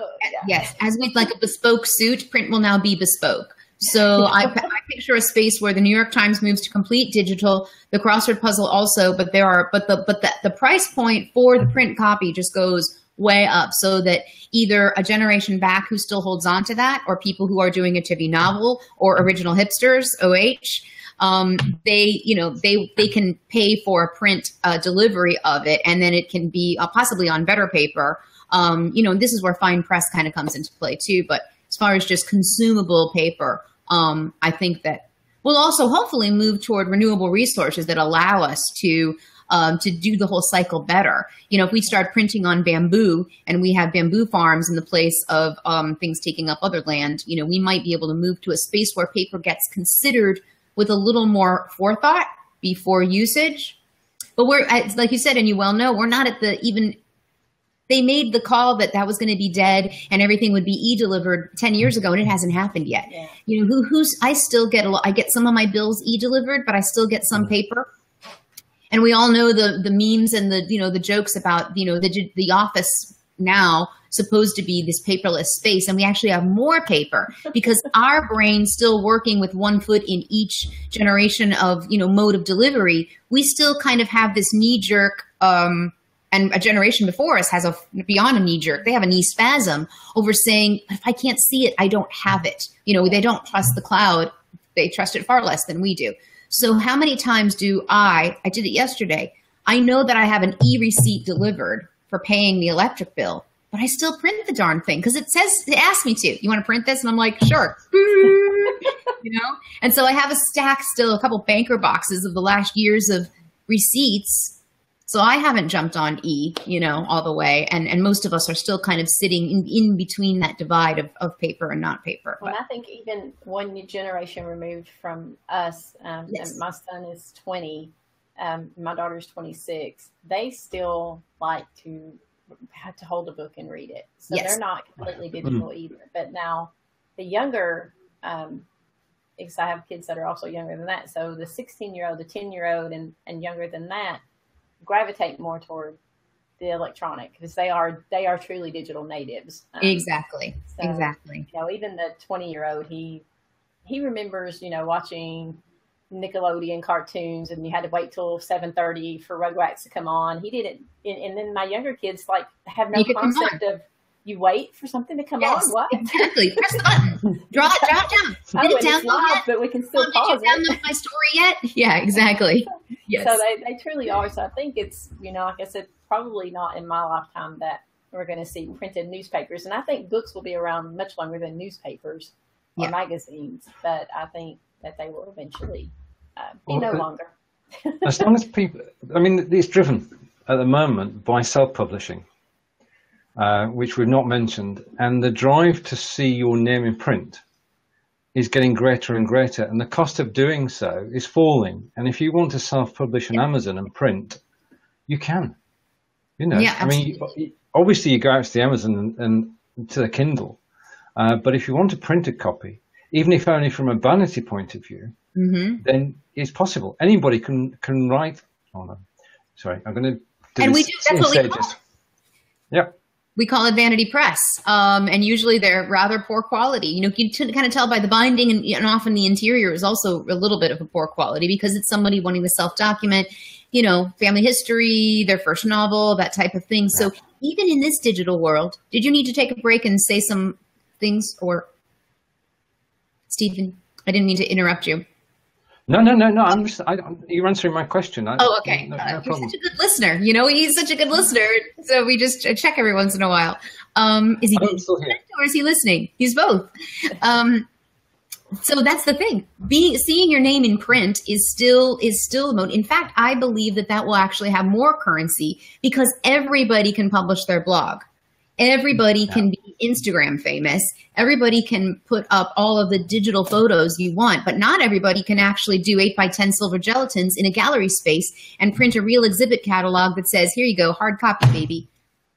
yes, as with like a bespoke suit, print will now be bespoke. So I picture a space where the New York Times moves to complete digital, the crossword puzzle also, but the price point for the print copy just goes way up, so that either a generation back who still holds on to that, or people who are doing it to be novel, or original hipsters, they can pay for a print delivery of it, and then it can be possibly on better paper. This is where fine press kind of comes into play too. But as far as just consumable paper, I think that we'll also hopefully move toward renewable resources that allow us to do the whole cycle better. If we start printing on bamboo and we have bamboo farms in the place of things taking up other land, we might be able to move to a space where paper gets considered with a little more forethought before usage. But we're, like you said, and you well know, we're not at they made the call that was going to be dead and everything would be e-delivered 10 years ago, and it hasn't happened yet. Yeah. I still get I get some of my bills e-delivered, but I still get some paper. And we all know the memes and the jokes about, the office now supposed to be this paperless space, and we actually have more paper because our brain still working with one foot in each generation of mode of delivery. We still kind of have this knee jerk, and a generation before us has beyond a knee jerk. They have a knee spasm over saying, if I can't see it, I don't have it. They don't trust the cloud. They trust it far less than we do. So how many times I did it yesterday. I know that I have an e-receipt delivered for paying the electric bill, but I still print the darn thing because it asks me to. You want to print this? And I'm like, sure. And so I have a couple banker boxes of the last years of receipts. So I haven't jumped on all the way. And most of us are still kind of sitting in between that divide of paper and not paper. Well, I think even one generation removed from us, yes. My son is 20, my daughter's 26, they still like to have to hold a book and read it. So yes. They're not completely digital either. But now the younger, because I have kids that are also younger than that. So the 16-year-old, the 10-year-old and younger than that, gravitate more toward the electronic because they are truly digital natives. Exactly. Even the 20-year-old, he remembers, watching Nickelodeon cartoons, and you had to wait till 7:30 for Rugrats to come on. He didn't, and then my younger kids have no concept of you wait for something to come on. What? Exactly. Press the button. Drop down. It's live, but we can still pause it. Download my story yet? Yeah, exactly. Yes. So they truly are. So I think it's, like I said, probably not in my lifetime that we're going to see printed newspapers. And I think books will be around much longer than newspapers or magazines. But I think that they will eventually be no longer. As long as people, it's driven at the moment by self-publishing, which we've not mentioned. And the drive to see your name in print is getting greater and greater, and the cost of doing so is falling. And if you want to self-publish on Amazon and print, you can. Obviously you go out to the Amazon and to the Kindle, but if you want to print a copy, even if only from a vanity point of view, then it's possible. Anybody can write. Oh no, sorry, I'm going to do and this we do. That's what we call. Yep. We call it vanity press, and usually they're rather poor quality. You can kind of tell by the binding, and often the interior is also a little bit of a poor quality because it's somebody wanting to self-document, family history, their first novel, that type of thing. So even in this digital world, did you need to take a break and say some things? Or Stephen, I didn't mean to interrupt you. No. You're answering my question. Okay. No You're problem. such a good listener. He's such a good listener. So we just check every once in a while. Is he being still here, or is he listening? He's both. So that's the thing. Seeing your name in print is still a mode. In fact, I believe that will actually have more currency because everybody can publish their blog. Everybody can be Instagram famous. Everybody can put up all of the digital photos you want, but not everybody can actually do 8x10 silver gelatins in a gallery space and print a real exhibit catalog that says, here you go, hard copy, baby.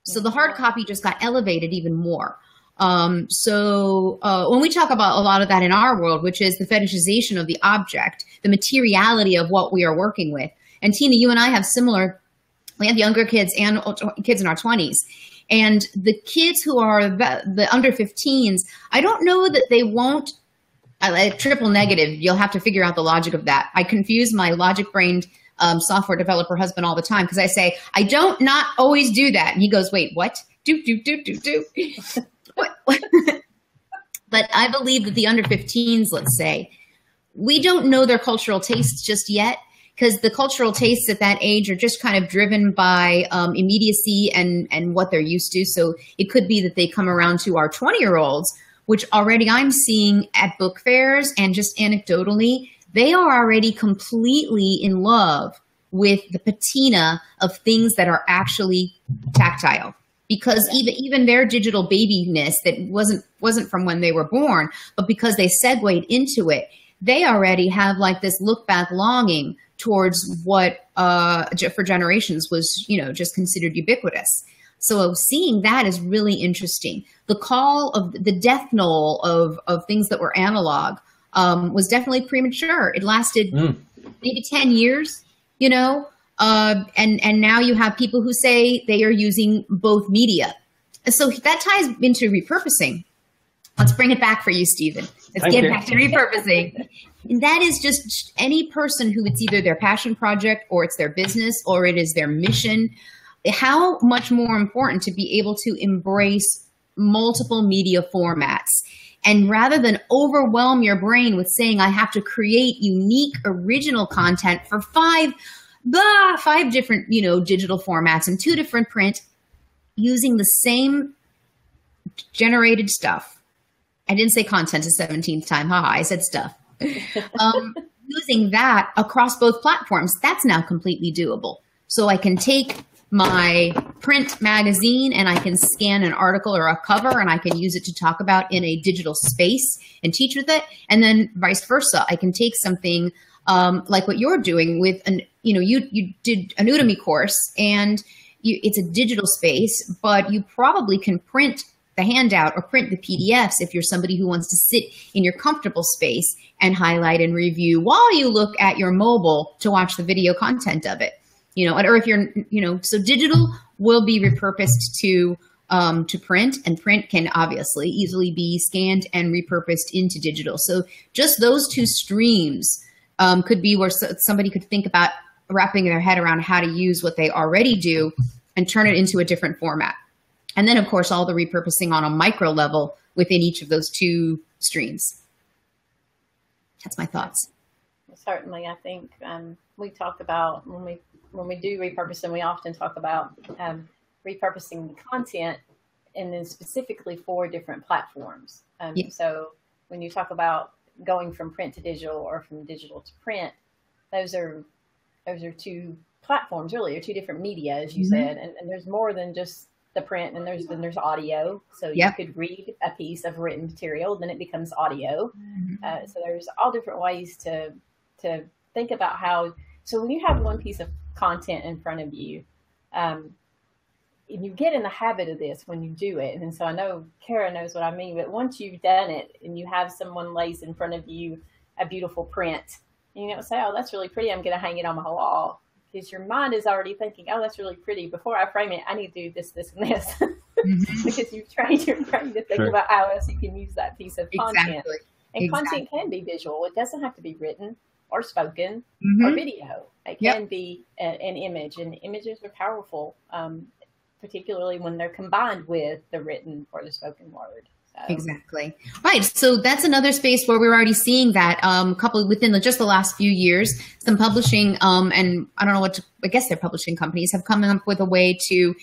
So the hard copy just got elevated even more. When we talk about a lot of that in our world, which is the fetishization of the object, the materiality of what we are working with. And Tina, you and I have we have younger kids and kids in our 20s. And the kids who are the under 15s, I don't know that they won't, triple negative, you'll have to figure out the logic of that. I confuse my logic-brained software developer husband all the time because I say, I don't not always do that. And he goes, wait, what? Do. What? But I believe that the under 15s, let's say, we don't know their cultural tastes just yet. Because the cultural tastes at that age are just kind of driven by immediacy and what they're used to. So it could be that they come around to our 20-year-olds, which already I'm seeing at book fairs and just anecdotally, they are already completely in love with the patina of things that are actually tactile. Because even their digital babiness that wasn't from when they were born, but because they segued into it, they already have like this look back longing towards what for generations was, just considered ubiquitous. So seeing that is really interesting. The call of the death knell of things that were analog was definitely premature. It lasted maybe 10 years, and now you have people who say they are using both media. And so that ties into repurposing. Let's bring it back for you, Stephen. Let's get back to repurposing. And that is just any person who it's either their passion project or it's their business or it is their mission. How much more important to be able to embrace multiple media formats. And rather than overwhelm your brain with saying, I have to create unique, original content for five different, digital formats and 2 different print, using the same generated stuff. I didn't say content a 17th time. Haha, I said stuff. Using that across both platforms, that's now completely doable. So I can take my print magazine and I can scan an article or a cover and I can use it to talk about in a digital space and teach with it. And then vice versa. I can take something like what you're doing with you did an Udemy course and it's a digital space, but you probably can print the handout or print the PDFs if you're somebody who wants to sit in your comfortable space and highlight and review while you look at your mobile to watch the video content of it. Or if you're, so digital will be repurposed to print, and print can obviously easily be scanned and repurposed into digital. So just those 2 streams could be where somebody could think about wrapping their head around how to use what they already do and turn it into a different format. And then, of course, all the repurposing on a micro level within each of those 2 streams. That's my thoughts. Certainly, I think we talk about when we do repurposing, we often talk about repurposing the content, and then specifically for different platforms. So when you talk about going from print to digital or from digital to print, those are 2 platforms, really, or 2 different media, as you said, and there's more than just the print, and there's audio. So you could read a piece of written material, then it becomes audio. So there's all different ways to think about how. So when you have one piece of content in front of you, and you get in the habit of this when you do it, and so I know Kara knows what I mean. But once you've done it, and you have someone lays in front of you a beautiful print, and you say, "Oh, that's really pretty. I'm going to hang it on my wall." Because your mind is already thinking, oh, that's really pretty. Before I frame it, I need to do this, this, and this. Because you've trained your brain to think about how else you can use that piece of content. And content can be visual. It doesn't have to be written or spoken or video. It can be an image. And images are powerful, particularly when they're combined with the written or the spoken word. Exactly. Right. So that's another space where we're already seeing that couple within just the last few years, some publishing and I don't know I guess they're publishing companies have come up with a way to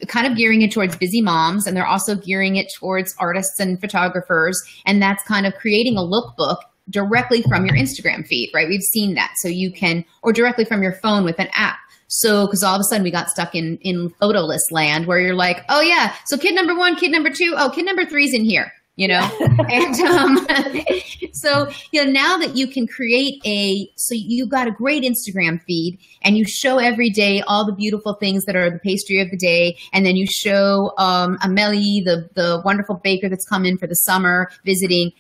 kind of gearing it towards busy moms, and they're also gearing it towards artists and photographers. And that's kind of creating a lookbook directly from your Instagram feed, right? We've seen that. So you can, or directly from your phone with an app. So, because all of a sudden we got stuck in photo list land where you're like, oh yeah, so kid number 1, kid number 2, oh, kid number 3's in here, you know? And so, you know, now that you can create so you've got a great Instagram feed and you show every day all the beautiful things that are the pastry of the day. And then you show Amelie, the wonderful baker that's come in for the summer visiting.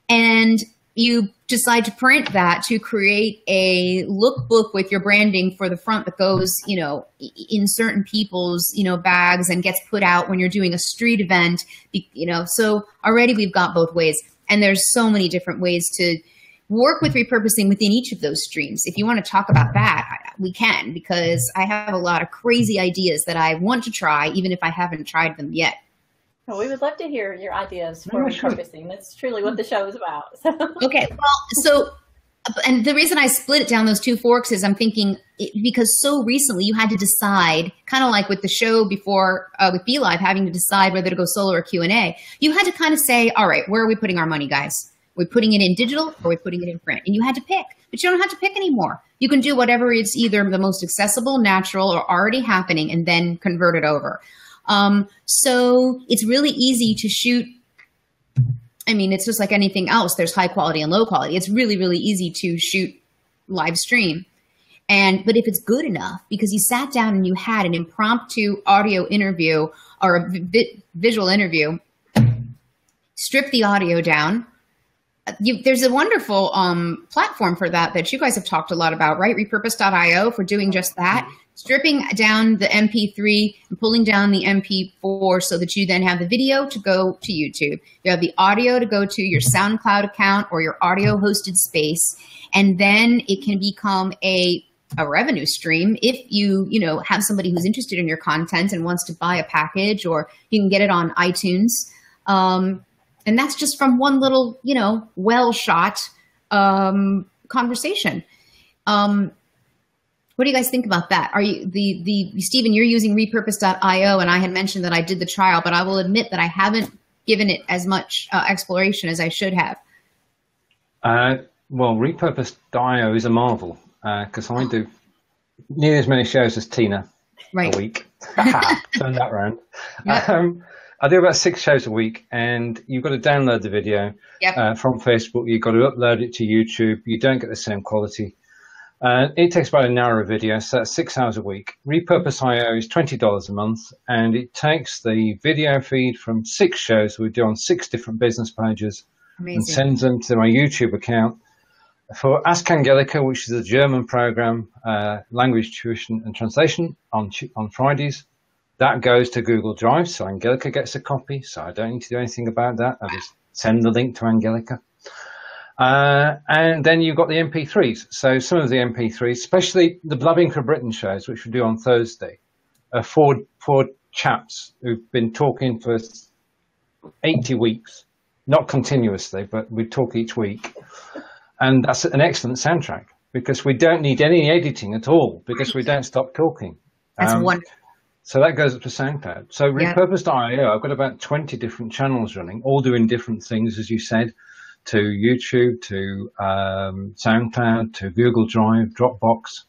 And you decide to print that to create a lookbook with your branding for the front that goes, you know, in certain people's, you know, bags and gets put out when you're doing a street event, you know. So already we've got both ways. And there's so many different ways to work with repurposing within each of those streams. If you want to talk about that, we can, because I have a lot of crazy ideas that I want to try, even if I haven't tried them yet. Well, we would love to hear your ideas for repurposing. That's truly what the show is about. Okay. Well, and the reason I split it down those two forks is I'm thinking because so recently you had to decide, kind of like with the show before with Belive, having to decide whether to go solo or Q&A. You had to kind of say, all right, where are we putting our money, guys? Are we putting it in digital or are we putting it in print? And you had to pick, but you don't have to pick anymore. You can do whatever is either the most accessible, natural, or already happening and then convert it over. So it's really easy to shoot. I mean, it's just like anything else. There's high quality and low quality. It's really, really easy to shoot live stream. But if it's good enough, because you sat down and you had an impromptu audio interview or a visual interview, strip the audio down. There's a wonderful platform for that you guys have talked a lot about, right? Repurpose.io for doing just that. Stripping down the MP3 and pulling down the MP4 so that you then have the video to go to YouTube. You have the audio to go to your SoundCloud account or your audio hosted space. And then it can become a revenue stream if you have somebody who's interested in your content and wants to buy a package, or you can get it on iTunes. And that's just from one little, well shot conversation. What do you guys think about that? Are you Stephen, you're using repurpose.io, and I had mentioned that I did the trial, but I will admit that I haven't given it as much exploration as I should have. Well, repurpose.io is a marvel because I do nearly as many shows as Tina a week. Turn that around. Yep. I do about 6 shows a week, and you've got to download the video from Facebook. You've got to upload it to YouTube. You don't get the same quality. It takes about an hour of video, so that's 6 hours a week. Repurpose.io is $20 a month, and it takes the video feed from 6 shows we do on 6 different business pages. Amazing. And sends them to my YouTube account. For Ask Angelica, which is a German program, language tuition and translation on Fridays, that goes to Google Drive, so Angelica gets a copy, so I don't need to do anything about that. I just send the link to Angelica. And then you've got the MP3s. So some of the MP3s, especially the Blabbing for Britain shows, which we do on Thursday, are four chaps who've been talking for 80 weeks, not continuously, but we talk each week. And that's an excellent soundtrack because we don't need any editing at all because we don't stop talking. That's wonderful. So that goes up to SoundCloud. So Repurpose.io, I've got about 20 different channels running, all doing different things, as you said, to YouTube, to SoundCloud, to Google Drive, Dropbox,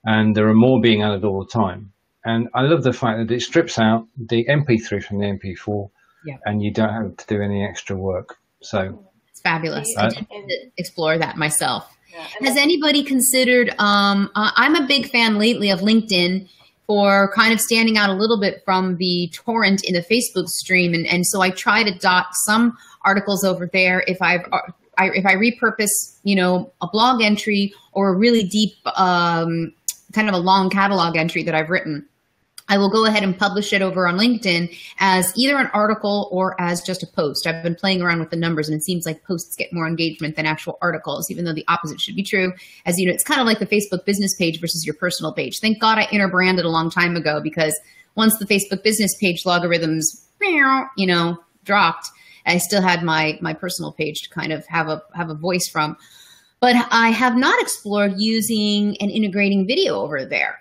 and there are more being added all the time. And I love the fact that it strips out the MP3 from the MP4, and you don't have to do any extra work. So it's fabulous. I did explore that myself. Yeah. Has anybody considered? I'm a big fan lately of LinkedIn for kind of standing out a little bit from the torrent in the Facebook stream. And so I try to dot some articles over there. If I repurpose, a blog entry or a really deep, kind of a long catalog entry that I've written, I will go ahead and publish it over on LinkedIn as either an article or as just a post. I've been playing around with the numbers, and it seems like posts get more engagement than actual articles, even though the opposite should be true. As you know, it's kind of like the Facebook business page versus your personal page. Thank God I interbranded a long time ago, because once the Facebook business page logarithms, dropped, I still had my personal page to kind of have a voice from. But I have not explored using and integrating video over there.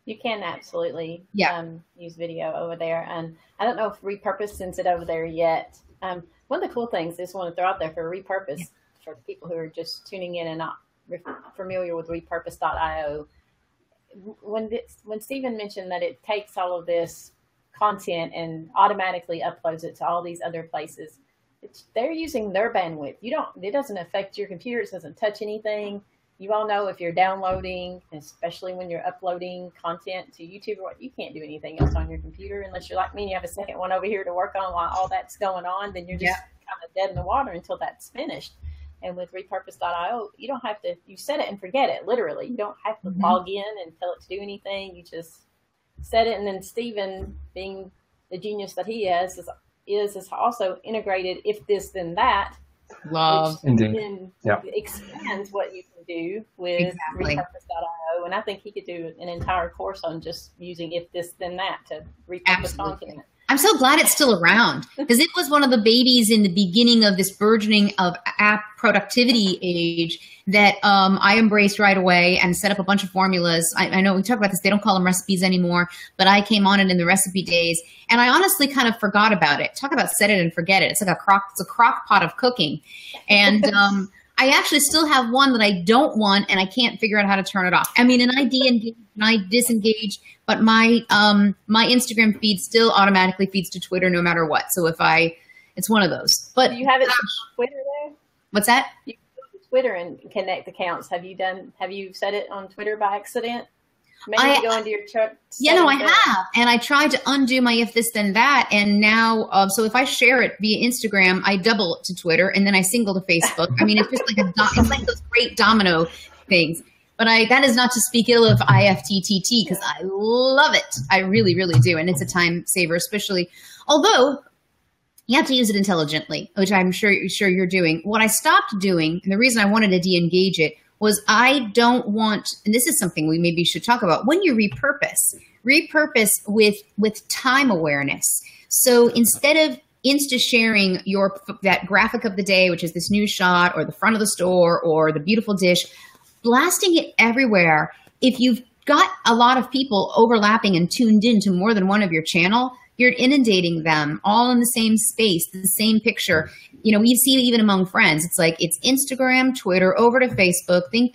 You can absolutely use video over there. And I don't know if Repurpose sends it over there yet. One of the cool things I just want to throw out there for Repurpose, for people who are just tuning in and not familiar with repurpose.io, when Stephen mentioned that it takes all of this content and automatically uploads it to all these other places, they're using their bandwidth. It doesn't affect your computer. It doesn't touch anything. You all know if you're downloading, especially when you're uploading content to YouTube, you can't do anything else on your computer unless you're like me and you have a second one over here to work on while all that's going on. Then you're just kind of dead in the water until that's finished. And with repurpose.io, you don't have to, you set it and forget it, literally. You don't have to log in and tell it to do anything. You just set it. And then Stephen, being the genius that he is also integrated if this, then that. Love. Indeed. Then expands what you can do with repurpose.io. And I think he could do an entire course on just using if this, then that to repurpose content. I'm so glad it's still around, because it was one of the babies in the beginning of this burgeoning of app productivity age that I embraced right away and set up a bunch of formulas. I know we talk about this, they don't call them recipes anymore, but I came on it in the recipe days, and I honestly kind of forgot about it. Talk about set it and forget it. It's like it's a crock pot of cooking. And I actually still have one that I don't want, and I can't figure out how to turn it off. I mean, and I de-engage and I disengage, but my Instagram feed still automatically feeds to Twitter no matter what. So it's one of those. But do you have it on Twitter there? What's that? You can go to Twitter and connect accounts. Have you set it on Twitter by accident? Maybe you go into your truck. Yeah, no, I have. And I tried to undo my if this then that. And now, so if I share it via Instagram, I double it to Twitter and then I single to Facebook. I mean, it's just like it's like those great domino things. But that is not to speak ill of IFTTT, because I love it. I really, really do. And it's a time saver, especially, although you have to use it intelligently, which I'm sure you're doing. What I stopped doing, and the reason I wanted to de-engage it, was I don't want, and this is something we maybe should talk about, when you repurpose with time awareness. So instead of Insta sharing that graphic of the day, which is this new shot or the front of the store or the beautiful dish, blasting it everywhere. If you've got a lot of people overlapping and tuned in to more than one of your channel, you're inundating them all in the same space, the same picture. You know, we've seen it even among friends. It's like, it's Instagram, Twitter, over to Facebook, thing,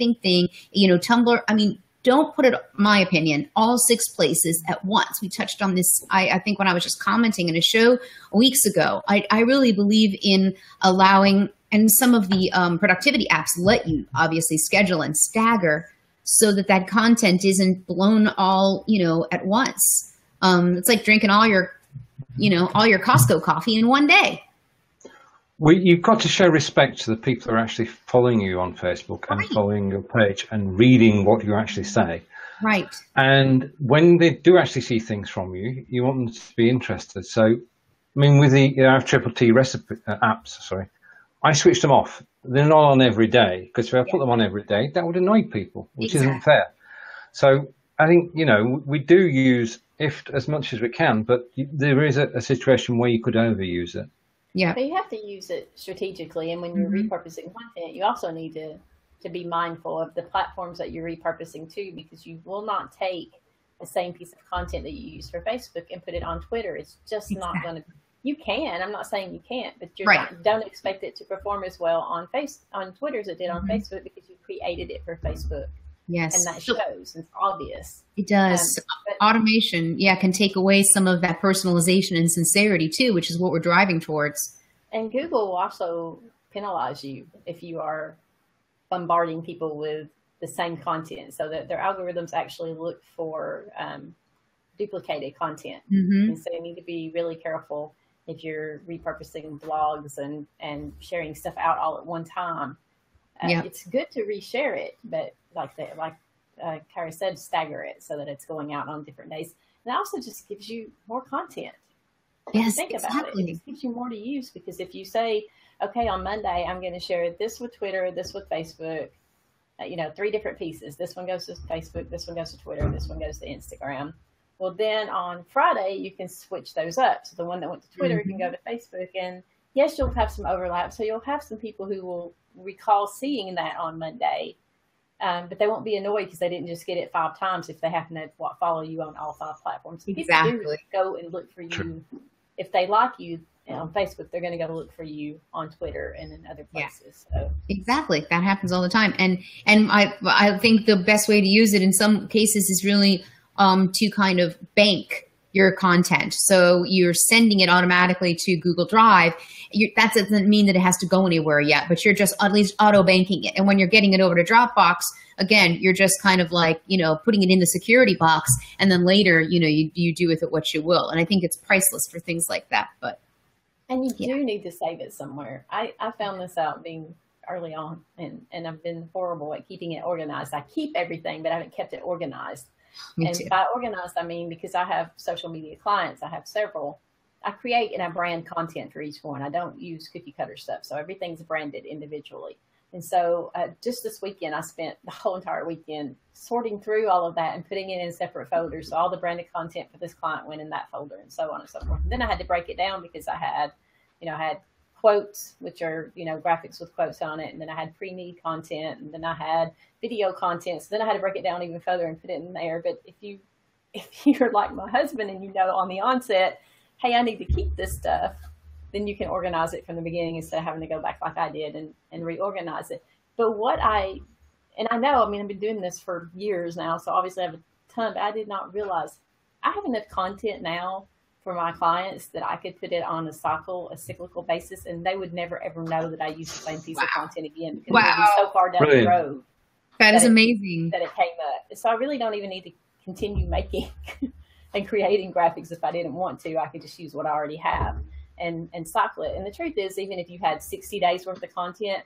Tumblr. I mean, don't put it, my opinion, all 6 places at once. We touched on this, I think, when I was just commenting in a show weeks ago. I really believe in allowing, and some of the productivity apps let you obviously schedule and stagger so that content isn't blown all, at once. It's like drinking all your Costco coffee in one day. You've got to show respect to the people who are actually following you on Facebook and following your page and reading what you actually say. Right. And when they do actually see things from you, you want them to be interested. So, I mean, with the T recipe apps, I switched them off. They're not on every day, because if I put them on every day, that would annoy people, which isn't fair. So I think, we do use if as much as we can, but there is a situation where you could overuse it. Yeah. But you have to use it strategically. And when you're repurposing content, you also need to be mindful of the platforms that you're repurposing to, because you will not take the same piece of content that you use for Facebook and put it on Twitter. It's just not going to. You can. I'm not saying you can't, but don't expect it to perform as well on Twitter as it did on Facebook, because you created it for Facebook. Yes. And that shows. It's obvious. It does. Automation, can take away some of that personalization and sincerity too, which is what we're driving towards. And Google will also penalize you if you are bombarding people with the same content, so that their algorithms actually look for duplicated content. And so you need to be really careful if you're repurposing blogs and sharing stuff out all at one time. It's good to reshare it, but like Kara said, stagger it so that it's going out on different days. And it also just gives you more content. Yes, think about it. It just gives you more to use, because if you say, okay, on Monday, I'm going to share this with Twitter, this with Facebook, 3 different pieces. This one goes to Facebook, this one goes to Twitter, this one goes to Instagram. Well, then on Friday, you can switch those up. So the one that went to Twitter can go to Facebook, and yes, you'll have some overlap. So you'll have some people who will recall seeing that on Monday, but they won't be annoyed because they didn't just get it 5 times if they happen to follow you on all 5 platforms. Exactly. People do go and look for you. True. If they like you on Facebook, they're going to go look for you on Twitter and in other places. Yeah. So. Exactly. That happens all the time. And I think the best way to use it in some cases is really to kind of bank your content. So you're sending it automatically to Google Drive. That doesn't mean that it has to go anywhere yet, but you're just at least auto banking it. And when you're getting it over to Dropbox, again, you're just kind of like, putting it in the security box. And then later, you do with it what you will. And I think it's priceless for things like that. And you do need to save it somewhere. I found this out being early on, and I've been horrible at keeping it organized. I keep everything, but I haven't kept it organized. Me and too. by organized, I mean, because I have social media clients, I have several. I create and I brand content for each one. I don't use cookie cutter stuff. So everything's branded individually. And so just this weekend, I spent the whole entire weekend sorting through all of that and putting it in separate folders. So all the branded content for this client went in that folder and so on and so forth. And then I had to break it down because I had quotes, which are, graphics with quotes on it. And then I had pre-need content, and then I had video content. So then I had to break it down even further and put it in there. But if you're like my husband and on the onset, hey, I need to keep this stuff, then you can organize it from the beginning instead of having to go back like I did and reorganize it. But I know, I've been doing this for years now, so obviously I have a ton, but I did not realize I have enough content now for my clients that I could put it on a cyclical basis, and they would never ever know that I used the same piece of content again because it would be so far down the road. That is amazing. That it came up. So I really don't even need to continue making and creating graphics if I didn't want to. I could just use what I already have and cycle it. And the truth is, even if you had 60 days worth of content,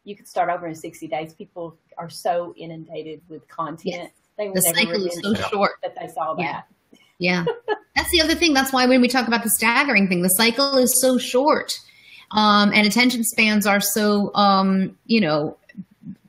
you could start over in 60 days. People are so inundated with content. Yes. They will the never cycle is so short that they saw that. Yeah. That's the other thing. That's why when we talk about the staggering thing, the cycle is so short. And attention spans are so,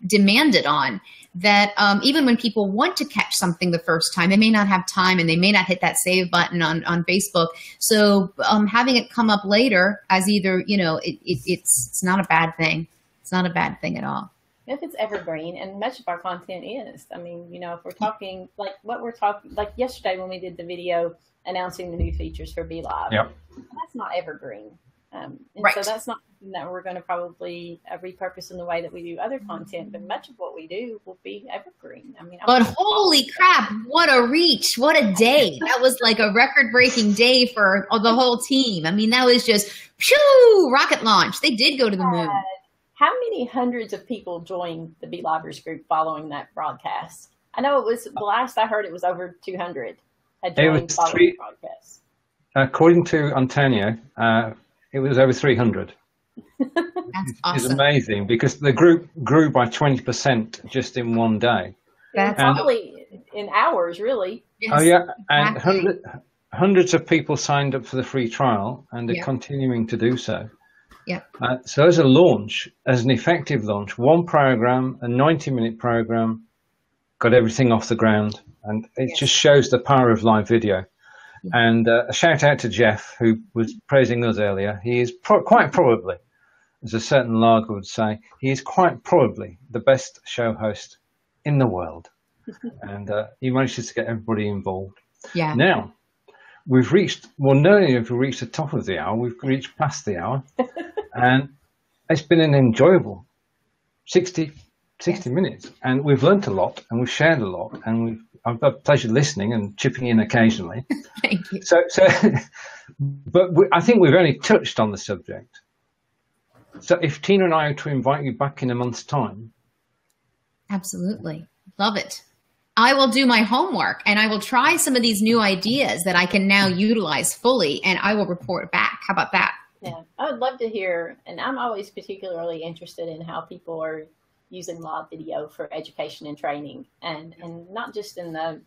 demanded on that even when people want to catch something the first time, they may not have time and they may not hit that save button on Facebook. So having it come up later as either, it's not a bad thing. It's not a bad thing at all. If it's evergreen, and much of our content is. If we're talking like yesterday when we did the video announcing the new features for Belive, that's not evergreen. Right. So that's not something that we're going to probably repurpose in the way that we do other content, but much of what we do will be evergreen. But holy crap, what a reach, what a day. That was like a record-breaking day for the whole team. That was just, rocket launch. They did go to the moon. How many hundreds of people joined the Belivers group following that broadcast? I know it was, the last I heard, it was over 200 had joined following the broadcast. According to Antonio, it was over 300. That's awesome. It's amazing because the group grew by 20% just in one day. That's probably in hours, really. Yes, oh, yeah. exactly. And hundreds of people signed up for the free trial and are continuing to do so. Yeah. So as a launch, as an effective launch, one program, a 90-minute program, got everything off the ground. And it just shows the power of live video. Yeah. And a shout out to Jeff, who was praising us earlier. He is quite probably, as a certain lager would say, he is quite probably the best show host in the world. And he manages to get everybody involved. Yeah. Now, we've reached, not only have we reached the top of the hour, we've reached past the hour. And it's been an enjoyable 60 minutes. And we've learnt a lot, and we've shared a lot, and I've had pleasure listening and chipping in occasionally. Thank you. But I think we've only touched on the subject. So if Tina and I are to invite you back in a month's time. Absolutely. Love it. I will do my homework and I will try some of these new ideas that I can now utilize fully, and I will report back. How about that? Yeah, I would love to hear, and I'm always particularly interested in how people are using live video for education and training, and not just in the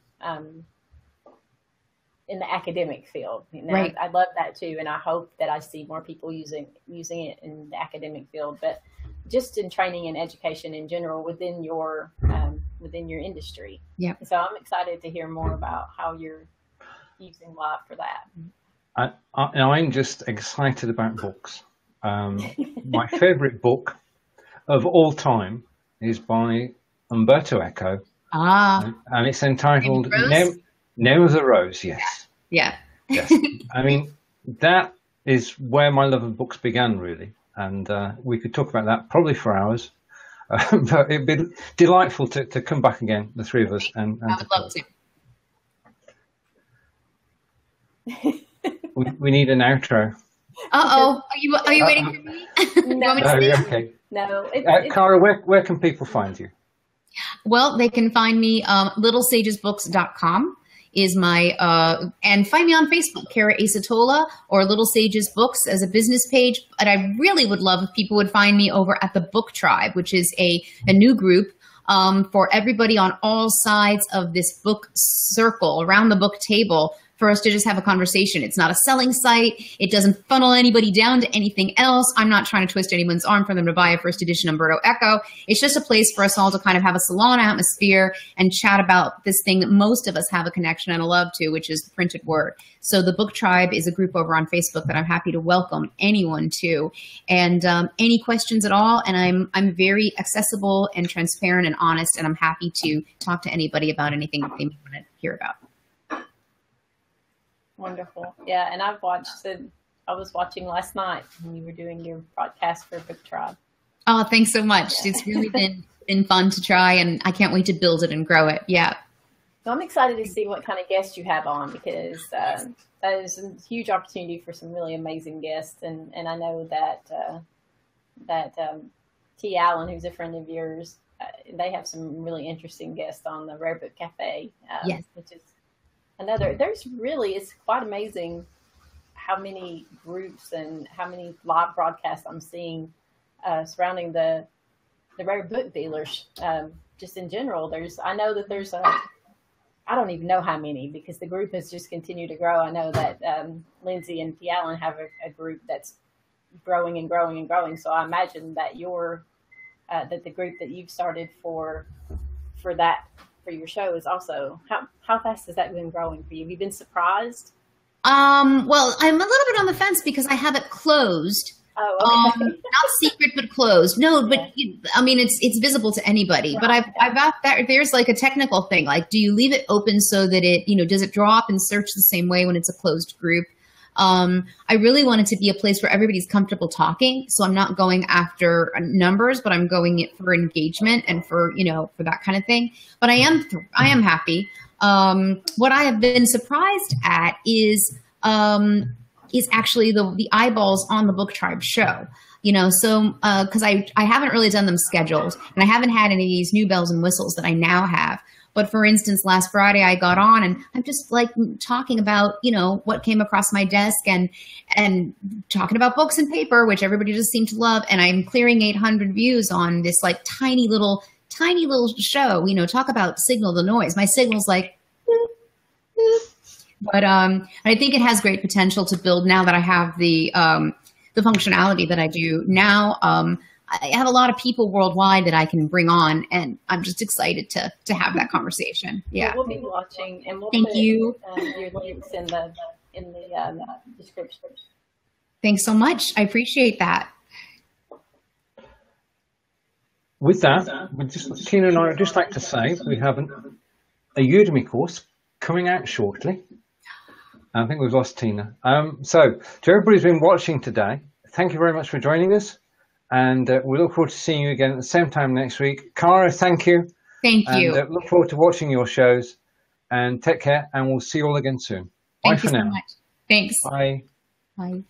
academic field. Right. I love that too, and I hope that I see more people using it in the academic field, but just in training and education in general within your industry. Yeah. So I'm excited to hear more about how you're using live for that. I'm just excited about books. My favorite book of all time is by Umberto Eco. And it's entitled Name of the Rose. Yes. Yeah. Yes. I mean, that is where my love of books began, really. And we could talk about that probably for hours. But it'd be delightful to come back again, the three of us. And I would love to. We need an outro. Are you waiting for me? No, okay. No. Kara, where can people find you? Well, they can find me, littlesagesbooks.com is my, and find me on Facebook, Kara Accettola, or Little Sages Books as a business page. But I really would love if people would find me over at the Book Tribe, which is a new group for everybody on all sides of this book circle, around the book table, for us to just have a conversation. It's not a selling site. It doesn't funnel anybody down to anything else. I'm not trying to twist anyone's arm for them to buy a first edition Umberto Eco. It's just a place for us all to kind of have a salon atmosphere and chat about this thing that most of us have a connection and a love to, which is the printed word. So the Book Tribe is a group over on Facebook that I'm happy to welcome anyone to. And any questions at all. And I'm very accessible and transparent and honest, and I'm happy to talk to anybody about anything that they want to hear about. Wonderful. Yeah, and I was watching last night when you were doing your podcast for Book Tribe. Oh, thanks so much. Yeah. It's really been fun to try, and I can't wait to build it and grow it. Yeah. So I'm excited to see what kind of guests you have on, because that is a huge opportunity for some really amazing guests. And I know that T. Allen, who's a friend of yours, they have some really interesting guests on the Rare Book Cafe, yes. Which is it's quite amazing how many groups and how many live broadcasts I'm seeing surrounding the rare book dealers. Just in general, I know that there's I don't even know how many, because the group has just continued to grow. I know that Lindsay and T. Allen have a group that's growing and growing and growing. So I imagine that that the group that you've started for your show is also, how fast has that been growing for you? Have you been surprised? Well, I'm a little bit on the fence because I have it closed. Oh, okay. Not secret, but closed. No, but I mean, it's visible to anybody. Right. But I've got that. There's like a technical thing. Like, do you leave it open so that it, does it draw up and search the same way when it's a closed group? I really want it to be a place where everybody's comfortable talking. So I'm not going after numbers, but I'm going it for engagement and for that kind of thing. But I am happy. What I have been surprised at is actually the eyeballs on the Book Tribe show. So because I haven't really done them scheduled, and I haven't had any of these new bells and whistles that I now have. But for instance, last Friday I got on and I'm just like talking about, what came across my desk and talking about books and paper, which everybody just seemed to love. And I'm clearing 800 views on this like tiny little show, talk about signal to noise. My signal's like, but I think it has great potential to build now that I have the functionality that I do now. I have a lot of people worldwide that I can bring on, and I'm just excited to have that conversation. Yeah, we'll be watching, and we'll put your links in the description. Thanks so much. I appreciate that. With that, Tina and I would just like to say we have a Udemy course coming out shortly. I think we've lost Tina. So to everybody who's been watching today, thank you very much for joining us. And we look forward to seeing you again at the same time next week. Kara, thank you. Thank you. And look forward to watching your shows. And take care, and we'll see you all again soon. Bye for now. Thank you so much. Thanks. Bye. Bye.